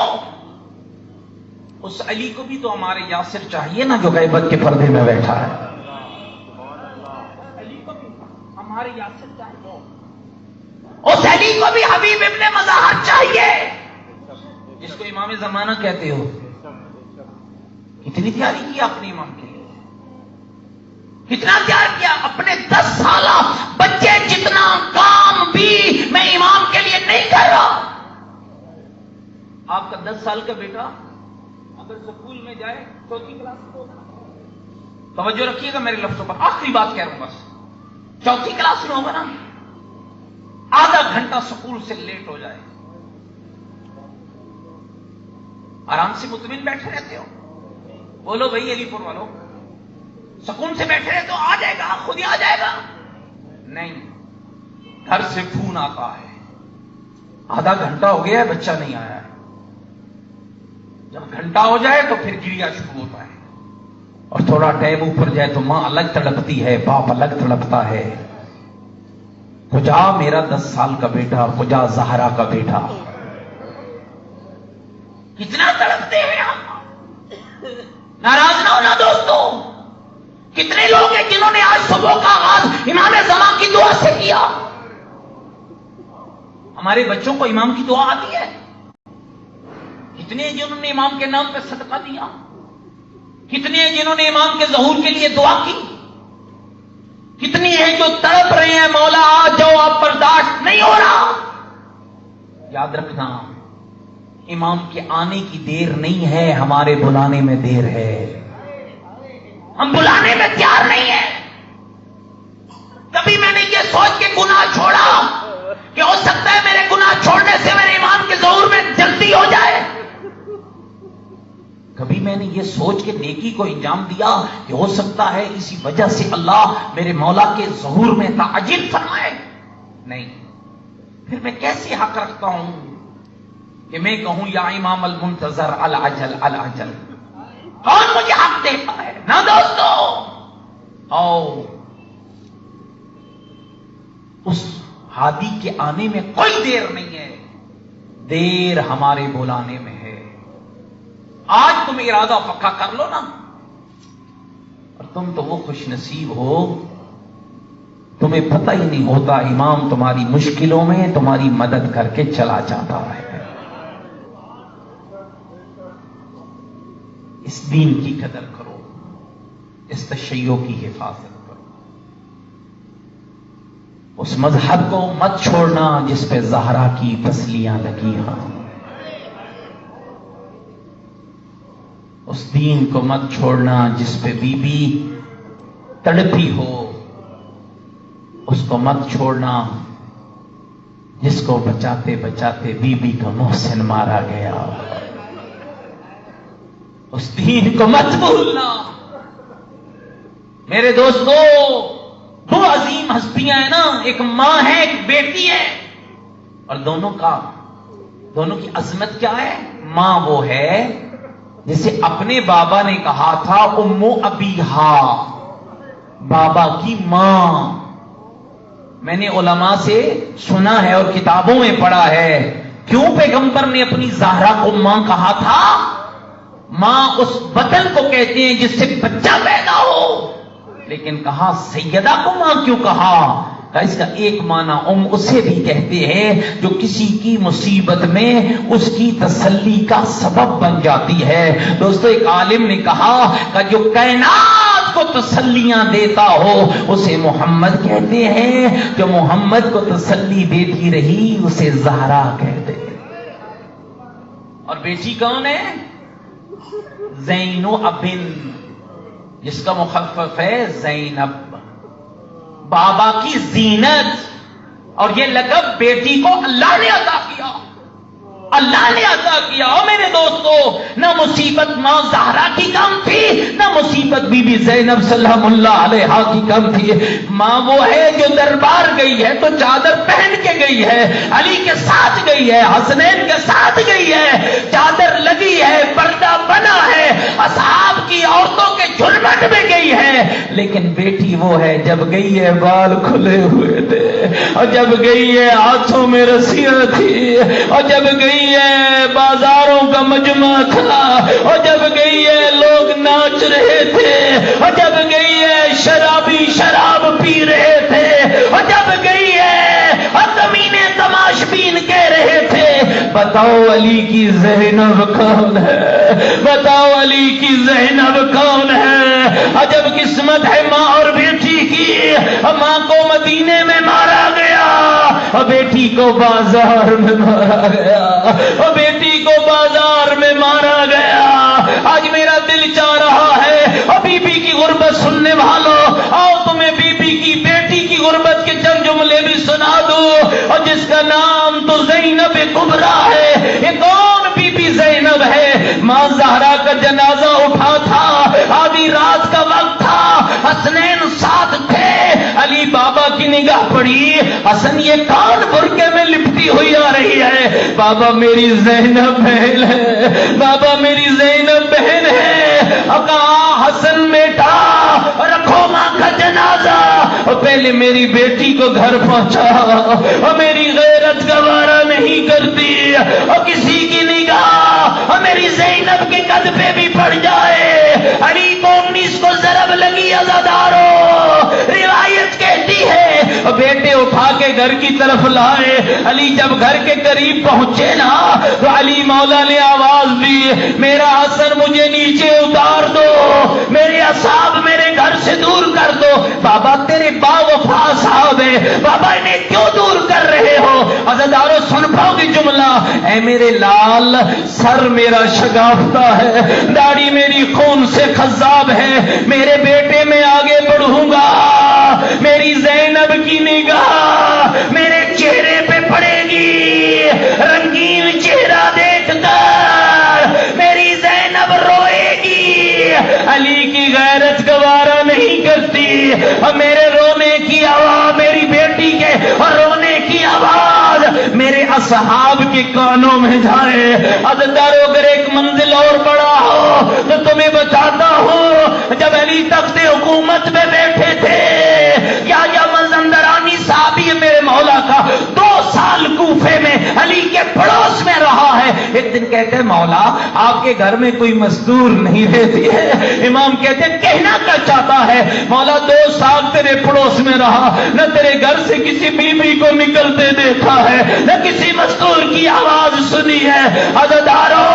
اس علی کو بھی تو ہمارے یاسر چاہیے نا جو غیبت کے پردے میں بیٹھا ہے. علی کو بھی ہمارے یاسر چاہیے، اس علی کو بھی حبیب ابن مظاہر چاہیے جس کو امام زمانہ کہتے ہو. کتنی تیاری کی آپ نے امام کے لیے، کتنا تیار کیا. اپنے 10 سالہ بچے جتنا کام بھی میں امام کے لیے نہیں کر رہا. آپ کا 10 سال کا بیٹا اگر سکول میں جائے، چوتھی کلاس میں، توجہ رکھیے گا میرے لفظوں پر، آخری بات کہہ رہا ہوں بس، چوتھی کلاس میں ہوگا نا، آدھا گھنٹہ سکول سے لیٹ ہو جائے، آرام سے مطمئن بیٹھے رہتے ہو. بولو بھائی علی پور والو، سکون سے بیٹھے رہتے ہو، آ جائے گا، خود ہی آ جائے گا. نہیں، گھر سے فون آتا ہے، آدھا گھنٹہ ہو گیا ہے بچہ نہیں آیا ہے. جب گھنٹہ ہو جائے تو پھر گریا شروع ہوتا ہے، اور تھوڑا ٹائم اوپر جائے تو ماں الگ تڑپتی ہے، باپ الگ تڑپتا ہے. کجا میرا 10 سال کا بیٹا، کجا زہرا کا بیٹا. کتنا تڑپتے ہیں ہم. ناراض نہ ہونا دوستو. کتنے لوگ ہیں جنہوں نے آج صبح کا آغاز امام زمان کی دعا سے کیا. ہمارے بچوں کو امام کی دعا آتی ہے. کتنے ہیں جنہوں نے امام کے نام پہ صدقہ دیا. کتنے ہیں جنہوں نے امام کے ظہور کے لیے دعا کی. کتنی ہیں جو تڑپ رہے ہیں مولا آ جاؤ، اب برداشت نہیں ہو رہا. یاد رکھنا، امام کے آنے کی دیر نہیں ہے، ہمارے بلانے میں دیر ہے. ہم بلانے میں تیار نہیں ہیں. کبھی میں نے یہ سوچ کے گناہ چھوڑا کہ ہو سکتا ہے میرے گناہ چھوڑنے سے میرے امام کے ظہور میں جلدی ہو جائے. کبھی میں نے یہ سوچ کے نیکی کو انجام دیا کہ ہو سکتا ہے اسی وجہ سے اللہ میرے مولا کے ظہور میں تعجیل فرمائے. نہیں. پھر میں کیسے حق رکھتا ہوں کہ میں کہوں یا امام المنتظر العجل العجل. کون مجھے حق دیتا ہے؟ نہ دوستو. آؤ، اس ہادی کے آنے میں کوئی دیر نہیں ہے، دیر ہمارے بلانے میں ہے. آج تم ارادہ پکا کر لو نا. اور تم تو وہ خوش نصیب ہو، تمہیں پتہ ہی نہیں ہوتا امام تمہاری مشکلوں میں تمہاری مدد کر کے چلا جاتا ہے. اس دین کی قدر کرو، اس تشیع کی حفاظت کرو، اس مذہب کو مت چھوڑنا جس پہ زہرا کی پسلیاں لگی ہوں. اس دین کو مت چھوڑنا جس پہ بی بی تڑپی ہو. اس کو مت چھوڑنا جس کو بچاتے بچاتے بی بی کا محسن مارا گیا. اس دین کو مت بھولنا. میرے دوستو، 2 عظیم ہستیاں ہیں نا، ایک ماں ہے ایک بیٹی ہے، اور دونوں کی عظمت کیا ہے؟ ماں وہ ہے جسے اپنے بابا نے کہا تھا امو ابیہا، بابا کی ماں. میں نے علماء سے سنا ہے اور کتابوں میں پڑھا ہے کیوں پیغمبر نے اپنی زہرا کو ماں کہا تھا. ماں اس بطن کو کہتے ہیں جس سے بچہ پیدا ہو، لیکن کہا سیدہ کو ماں کیوں کہا؟ اس کا ایک معنی اسے بھی کہتے ہیں جو کسی کی مصیبت میں اس کی تسلی کا سبب بن جاتی ہے. دوستو، ایک عالم نے کہا کہ جو کائنات کو تسلیاں دیتا ہو اسے محمد کہتے ہیں، جو محمد کو تسلی دیتی رہی اسے زہرا کہتے ہیں. اور بیٹی کون ہے؟ زینو ابن، جس کا مخفف ہے زینب، بابا کی زینت. اور یہ لقب بیٹی کو اللہ نے عطا کیا، اللہ نے عطا کیا. اور میرے دوستو، نہ مصیبت ماں زہرا کی کم تھی، نہ مصیبت بی بی زینب سلام اللہ علیہا کی کم تھی. ماں وہ ہے جو دربار گئی ہے تو چادر پہن کے گئی ہے، علی کے ساتھ گئی ہے، حسنین کے ساتھ گئی ہے، چادر لگی ہے، پردہ بنا ہے، اصحاب کی عورتوں کے جھلمٹ میں گئی ہے، لیکن بیٹی وہ ہے جب گئی ہے بال کھلے ہوئے تھے، اور جب گئی ہے ہاتھوں میں رسیاں تھی، اور جب گئی ہے بازاروں کا مجمع تھا، اور جب گئی ہے لوگ ناچ رہے تھے، اور جب گئی ہے شرابی شراب پی رہے تھے، اور جب گئی ہے کمینے تماش بین کہہ رہے تھے، بتاؤ علی کی زینب کون ہے، بتاؤ علی کی زینب کون ہے؟ عجب قسمت ہے ماں اور بیٹی کی، ماں کو مدینے میں مارا گیا اور بیٹی کو بازار میں مارا گیا، اور بیٹی کو بازار میں مارا گیا۔ آج میرا دل چاہ رہا ہے اور بی بی کی غربت سننے والوں، آؤ تمہیں بی بی کی بیٹی کی غربت کے چند جملے بھی سنا دوں، اور جس کا نام تو زینب کبریٰ ہے۔ یہ کون بی بی زینب ہے؟ ماں زہرا کا جنازہ اٹھا تھا، آدھی رات کا وقت تھا، حسنین ساتھ تھے، علی بابا کی نگاہ پڑی، حسن یہ کون برقعے میں لپٹی ہوئی آ رہی ہے؟ بابا میری زینب بہن ہے، بابا میری زینب بہن ہے۔ اور کہا حسن بیٹا رکھو ماں کا جنازہ، اور پہلے میری بیٹی کو گھر پہنچا، اور میری غیرت گوارا نہیں کرتی اور کسی کی نگاہ اور میری زینب کے قد پہ بھی پڑ جائے۔ علی کو 19 کو ضرب لگی عزادارو، روایت کہتی ہے بیٹے اٹھا کے گھر کی طرف لائے۔ علی جب گھر کے قریب پہنچے نا تو علی مولا نے آواز دی، میرا حسن مجھے نیچے اتار دو، میرے اصحاب میرے گھر سے دور کر دو۔ بابا تیرے با وفا صاحب ہے، بابا انہیں کیوں دور کر رہے ہو؟ عزادارو سن پاؤ گی جملہ، اے میرے لال سر میرا شگافتہ ہے، داڑھی میری خون سے خضاب ہے، میرے بیٹے میں آگے بڑھوں گا، میری زینب کی نگاہ میرے چہرے پہ پڑے گی، رنگین چہرہ دیکھ کر میری زینب روئے گی۔ علی کی غیرت گوارا نہیں کرتی، اور میرے رونے کی آواز، میری بیٹی کے رونے کی آواز میرے اصحاب کے کانوں میں جائے۔ عزادارو اگر ایک منزل اور بڑا ہو تو تمہیں بتاتا ہوں، جب علی تخت حکومت میں بیٹھے تھے، یا مزندرانی صحابی میرے مولا کا 2 سال کوفے میں علی کے پڑوس میں رہا ہے۔ ایک دن کہتے ہیں مولا آپ کے گھر میں کوئی مزدور نہیں رہتی ہے؟ امام کہتے ہیں کہنا کیا چاہتا ہے؟ مولا 2 سال تیرے پڑوس میں رہا، نہ تیرے گھر سے کسی بیوی کو نکلتے دیکھا ہے، نہ کسی مزدور کی آواز سنی ہے۔ عزادارو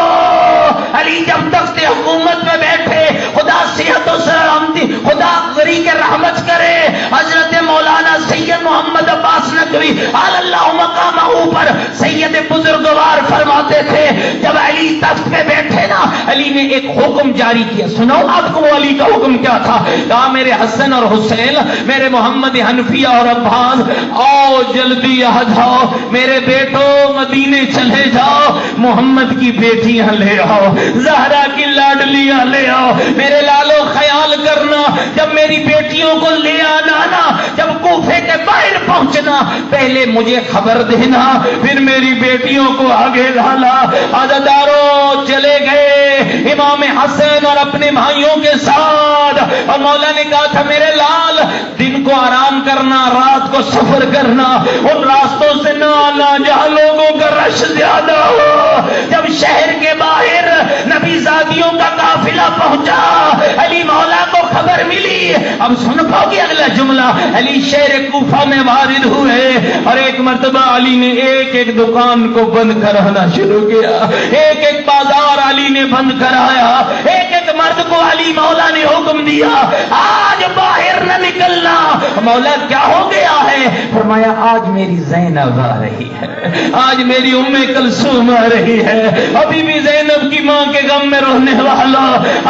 علی جب تخت حکومت میں بیٹھے، خدا صحت و سلامتی، خدا غری کے رحمت کرے، حضرت مولانا سید محمد عباس نقوی علی اللہ مقامہ پر سید بزرگوار فرماتے تھے، جب علی تخت پہ بیٹھے نا، علی نے ایک حکم جاری کیا۔ سنو آپ کو علی کا حکم کیا تھا؟ کہا میرے حسن اور حسین، میرے محمد حنفیہ اور عباس، آؤ جلدی آ جاؤ، میرے بیٹو مدینے چلے جاؤ، محمد کی بیٹیاں لے آؤ، زہرا کی لاڈلیاں لے آؤ، میرے لالو خیال کرنا جب میری بیٹیوں کو لے آنا نا، جب کوفے کے باہر پہنچنا پہلے مجھے خبر دینا، پھر میری بیٹیوں کو آگے لانا۔ عزادارو چلے گئے امام حسن اور اپنے بھائیوں کے ساتھ، اور مولا نے کہا تھا میرے لال دن کو آرام کرنا، رات کو سفر کرنا، ان راستوں سے نہ آنا جہاں لوگوں کا رش زیادہ ہو۔ جب شہر کے باہر نبی زادیوں کا قافلہ پہنچا، علی مولا کو خبر ملی۔ اب سن پاؤ گی اگلا جملہ، علی شہر کوفہ میں وارد ہوئے، اور ایک مرتبہ علی نے ایک ایک دکان کو بند کرانا شروع کیا، ایک ایک بازار علی نے بند کرایا، ایک ایک مرد کو علی مولا نے حکم دیا آج باہر نہ نکلنا۔ مولا کیا ہو گیا ہے؟ فرمایا آج میری زینب آ رہی ہے، آج میری ام کلثوم آ رہی ہے، ابھی بھی زینب کی ماں کے غم میں رونے والا،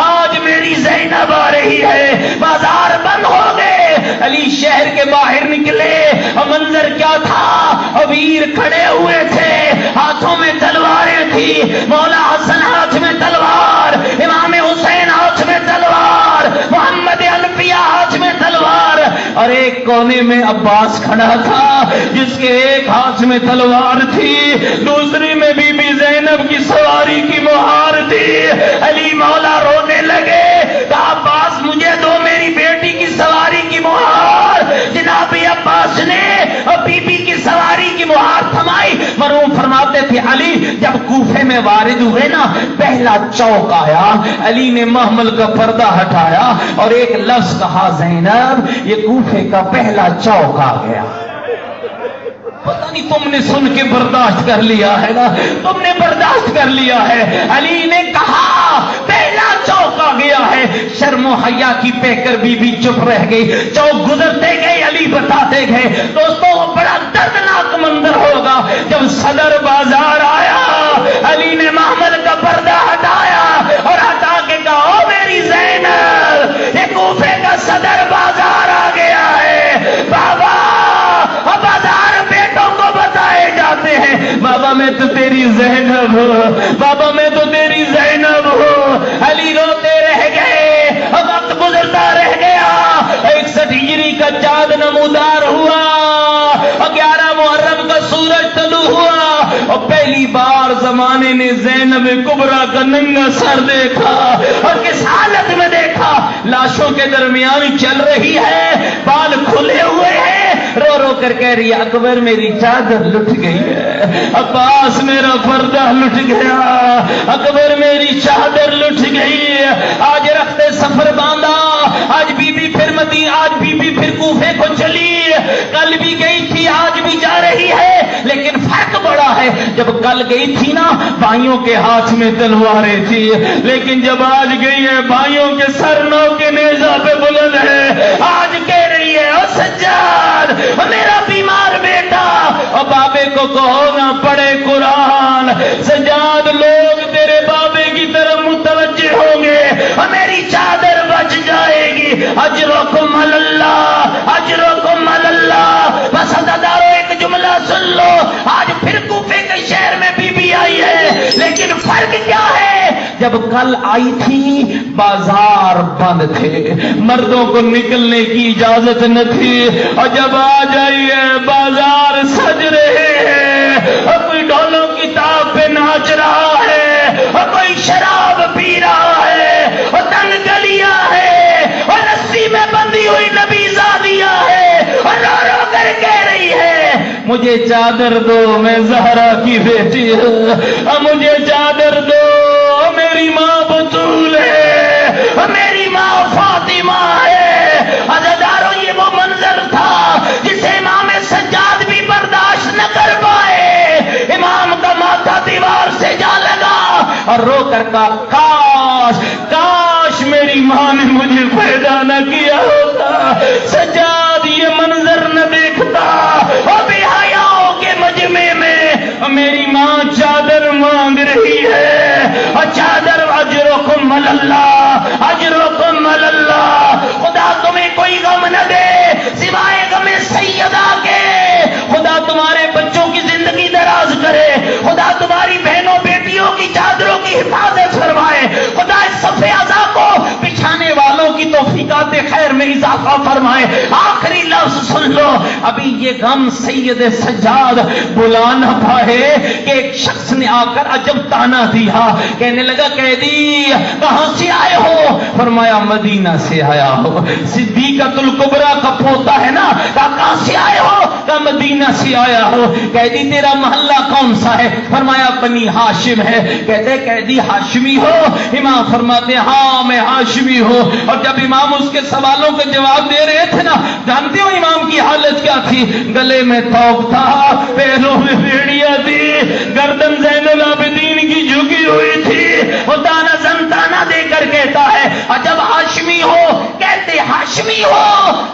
آج میری زینب آ رہی ہے۔ بازار بند ہو گئے، علی شہر کے باہر نکلے، اور منظر کیا تھا؟ امیر کھڑے ہوئے تھے، ہاتھوں میں تلواریں تھی، مولا حسن ہاتھ میں تلوار، امام حسین ہاتھ میں تلوار، محمد حنفیہ ہاتھ میں تلوار، اور ایک کونے میں عباس کھڑا تھا جس کے ایک ہاتھ میں تلوار تھی، دوسری میں بی بی زینب کی سواری کی مہار تھی۔ علی مولا رونے لگے، کہا عباس مجھے دو میری بیٹی کی سواری کی مہار۔ جناب عباس نے بی بی کی سواری کی مہار تھمائی۔ مرحوم فرماتے تھے علی جب کوفے میں وارد ہوئے نا، پہلا چوک آیا، علی نے محمل کا پردہ ہٹایا اور ایک لفظ کہا زینب، یہ کوفے کا پہلا چوک آ گیا۔ پتہ نہیں تم نے سن کے برداشت کر لیا ہے نا، تم نے برداشت کر لیا ہے۔ علی نے کہا پہلا چوک آ گیا ہے۔ شرم و حیا کی پہ کر بی بی چپ رہ گئی۔ چوک گزرتے گئے، علی بتاتے گئے۔ دوستوں وہ بڑا دردناک منظر ہوگا جب صدر بازار آیا، علی نے محمل کا پردہ ہٹایا اور ہٹا کے کہا او میری زینب، یہ کوفے کا صدر بازار آ گیا ہے۔ بابا بازار بیٹوں کو بتائے جاتے ہیں، بابا میں تو تیری زینب ہوں، بابا میں تو تیری زینب ہوں۔ علی روتے رہ گئے، وقت گزرتا رہ گیا۔ 61 ہجری کا چاند نمودار ہوا، 11 محرم کا سورج طلوع ہوا اور پہلی بار زمانے نے زینب کبریٰ کا ننگا سر دیکھا۔ اور کس حالت میں دیکھا؟ لاشوں کے درمیان چل رہی ہے، بال کھلے ہوئے ہیں، رو رو کر کہہ رہی ہے اکبر میری چادر لٹ گئی ہے، عباس میرا پردہ لٹ گیا، اکبر میری چادر لٹ گئی۔ آج رختے سفر باندھا، آج بی بی پھر آج بی بی پھر کوفے کو چلی، کل بھی گئی تھی آج بھی جا رہی ہے، لیکن فرق بڑا ہے۔ جب کل گئی تھی نا بھائیوں کے ہاتھ میں تلواریں تھی، لیکن جب آج گئی ہے بھائیوں کے سر نو کے نیزہ پہ بلند ہے۔ آج کہہ رہی ہے او سجاد میرا بیمار بیٹا، اور بابے کو کہو نہ پڑھے قرآن، سجاد لوگ تیرے بابے کی طرف متوجہ ہوں گے اور میری چادر بچ جائے گی۔ اجرکم اللہ، اجرکم اللہ۔ بس عزادارو ایک جملہ سن لو، آج پھر کوفے کے شہر میں بی بی آئی ہے، لیکن فرق کیا ہے؟ جب کل آئی تھی بازار بند تھے، مردوں کو نکلنے کی اجازت نہ تھی، اور جب آج آئی ہے بازار سج رہے ہیں، اور کوئی ڈھولوں کی تاب پہ ناچ رہا ہے، اور کوئی شراب پی رہا ہے، اور تنگ گلیاں ہے، اور رسی میں بندھی ہوئی نبی زادیاں ہے، اور رو رو کر کہہ رہی ہے مجھے چادر دو میں زہرا کی بیٹی ہوں، مجھے چادر دو میری ماں بطول ہے، میری ماں فاطمہ ہے۔ عزادارو یہ وہ منظر تھا جسے امام سجاد بھی برداشت نہ کر پائے۔ امام کا ماتھا دیوار سے جا لگا اور رو کر کہا کاش کاش میری ماں نے مجھے پیدا نہ کیا ہوتا، سجاد یہ منظر نہ دیکھتا۔ اور بے حیاؤں کے مجمع میں میری ماں چادر مانگ رہی ہے، اور چادر اجرکم اللہ، اجرکم اللہ۔ خدا تمہیں کوئی غم نہ دے سوائے غم سیدہ کے، خدا تمہارے بچوں کی زندگی دراز کرے، خدا تمہاری بہنوں بیٹیوں کی چادروں کی حفاظت فرمائے، خدا اس صف عزا کو بچھانے والوں کی توفیقات خیر میں اضافہ فرمائے۔ آخری لفظ سن لو، ابھی یہ غم سید سجاد بلا نہ پائے کہ ایک شخص نے آ کر عجب تانا دیا، کہنے لگا قیدی کہاں سے آئے ہو؟ فرمایا مدینہ سے آیا ہو۔ صدیقۃ الکبریٰ کا پوتا ہے نا، کہاں سے آئے ہو؟ کہا مدینہ سے آیا ہو۔ قیدی تیرا محلہ کون سا ہے؟ فرمایا بنی ہاشم ہے۔ کہتے قیدی ہاشمی ہو؟ امام فرماتے ہاں میں ہاشمی ہوں۔ اور جب امام اس کے سوالوں کے جواب دے رہے تھے نا، جانتے ہو امام کی حالت کیا تھی؟ گلے میں توق تھا، پیروں میں بیڑیاں تھی، گردن زین العابدین کی جھکی ہوئی تھی۔ وہ تانا زن تانا دے کر کہتا ہے جب ہاشمی ہو، کہتے ہاشمی ہو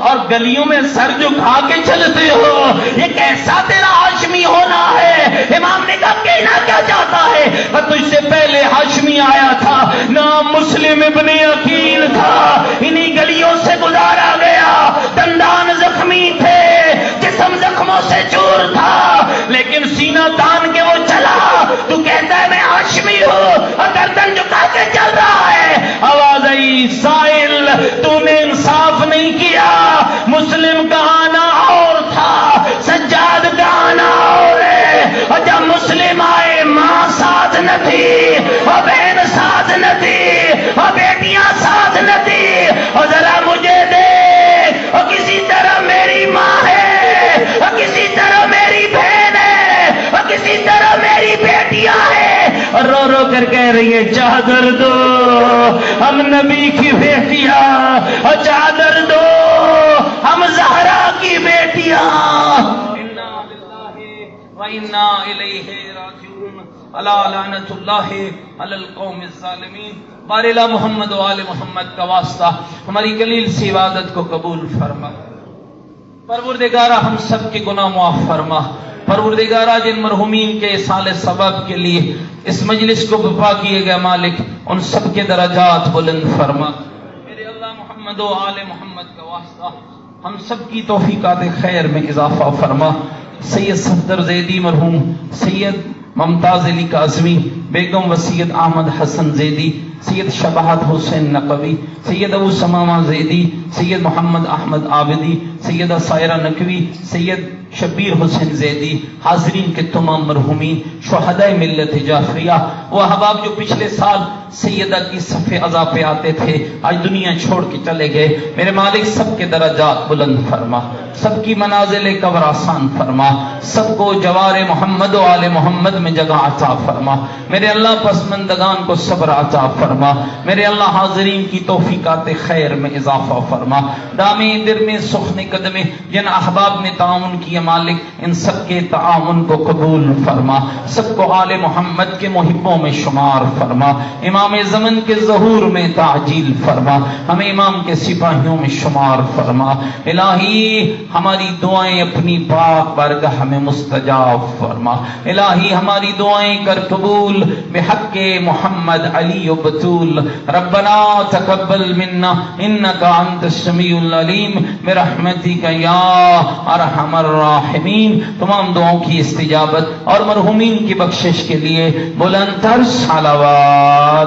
اور گلیوں میں سر جھکا کے چلتے ہو، یہ کیسا تیرا ہاشمی ہونا ہے؟ امام نے کہا کہنا کیا چاہتا ہے؟ تجھ سے پہلے ہاشمی آیا تھا، نام مسلم ابن عقیل تھا، انہی گلیوں سے گزارا گیا، دندان زخمی تھے، جسم زخموں سے چور تھا، لیکن سینہ تان کے وہ چلا۔ تو کہتا ہے میں ہاشمی ہوں اور گردن جھکا کے چل رہا ہے۔ آواز آئی سائل تو نے انصاف نہیں کیا، مسلم کا آنا اور تھا، سجاد کا آنا اور ہے، اور جب مسلم آئے ماں ساتھ نہ تھی، اور بہن ساتھ نہ تھی، اور بیٹیاں ساتھ نہ تھی، اور ذرا مجھے دیکھ، اور کسی طرح میری ماں ہے، اور کسی طرح میری بہن ہے، اور کسی طرح میری بیٹیاں ہیں، اور رو رو کر کہہ رہی ہے چادر دو، ہم نبی کی بیٹیاں، اور چادر دو ہم زہرا کی بیٹیاں۔ انا للہ و انا الیہ راجعون، الا لعنۃ اللہ علی القوم الظالمین۔ بارلا محمد و آل محمد کا واسطہ ہماری قلیل سی عبادت کو قبول فرما۔ پروردگارہ ہم سب کے گناہ معاف فرما۔ پروردگارہ جن مرحومین کے اصال ثواب کے لیے اس مجلس کو برپا کیے گئے مالک، ان سب کے درجات بلند فرما۔ میرے اللہ محمد و آل محمد کا واسطہ ہم سب کی توفیقات خیر میں اضافہ فرما۔ سید صفدر زیدی مرحوم، سید ممتاز علی کاظمی، بیگم وسیعت احمد حسن زیدی، سید شباہت حسین نقوی، سید ابو سمامہ زیدی، سید محمد احمد عابدی، سیدہ سائرہ نقوی، سید شبیر حسین زیدی، حاضرین کے تمام مرحومین، شہدائے ملت جعفریہ، وہ احباب جو پچھلے سال سیدہ کی صف عزا پہ آتے تھے، آج دنیا چھوڑ کے چلے گئے، میرے مالک سب کے درجات بلند فرما، سب کی منازل قبر آسان فرما، سب کو جوار محمد و آل محمد میں جگہ عطا فرما، میرے اللہ پسماندگان کو صبر عطا فرما، میرے اللہ حاضرین کی توفیقات خیر میں اضافہ فرما، دامے در میں سخن قدمے جن احباب نے تعاون کیا مالک ان سب کے تعاون کو قبول فرما، سب کو آل محمد کے محبوں میں شمار فرما، امام زمن کے ظہور میں تعجیل فرما، ہمیں امام کے سپاہیوں میں شمار فرما، الہی ہماری دعائیں اپنی پاک بارگاہ میں مستجاب فرما، الہی ہماری دعائیں کر قبول بحق محمد علی و بطول، ربنا تقبل منا انک انت السمیع العلیم برحمتک یا ارحم الراحمین۔ تمام دعاؤں کی استجابت اور مرحومین کی بخشش کے لیے بلند تر صلوات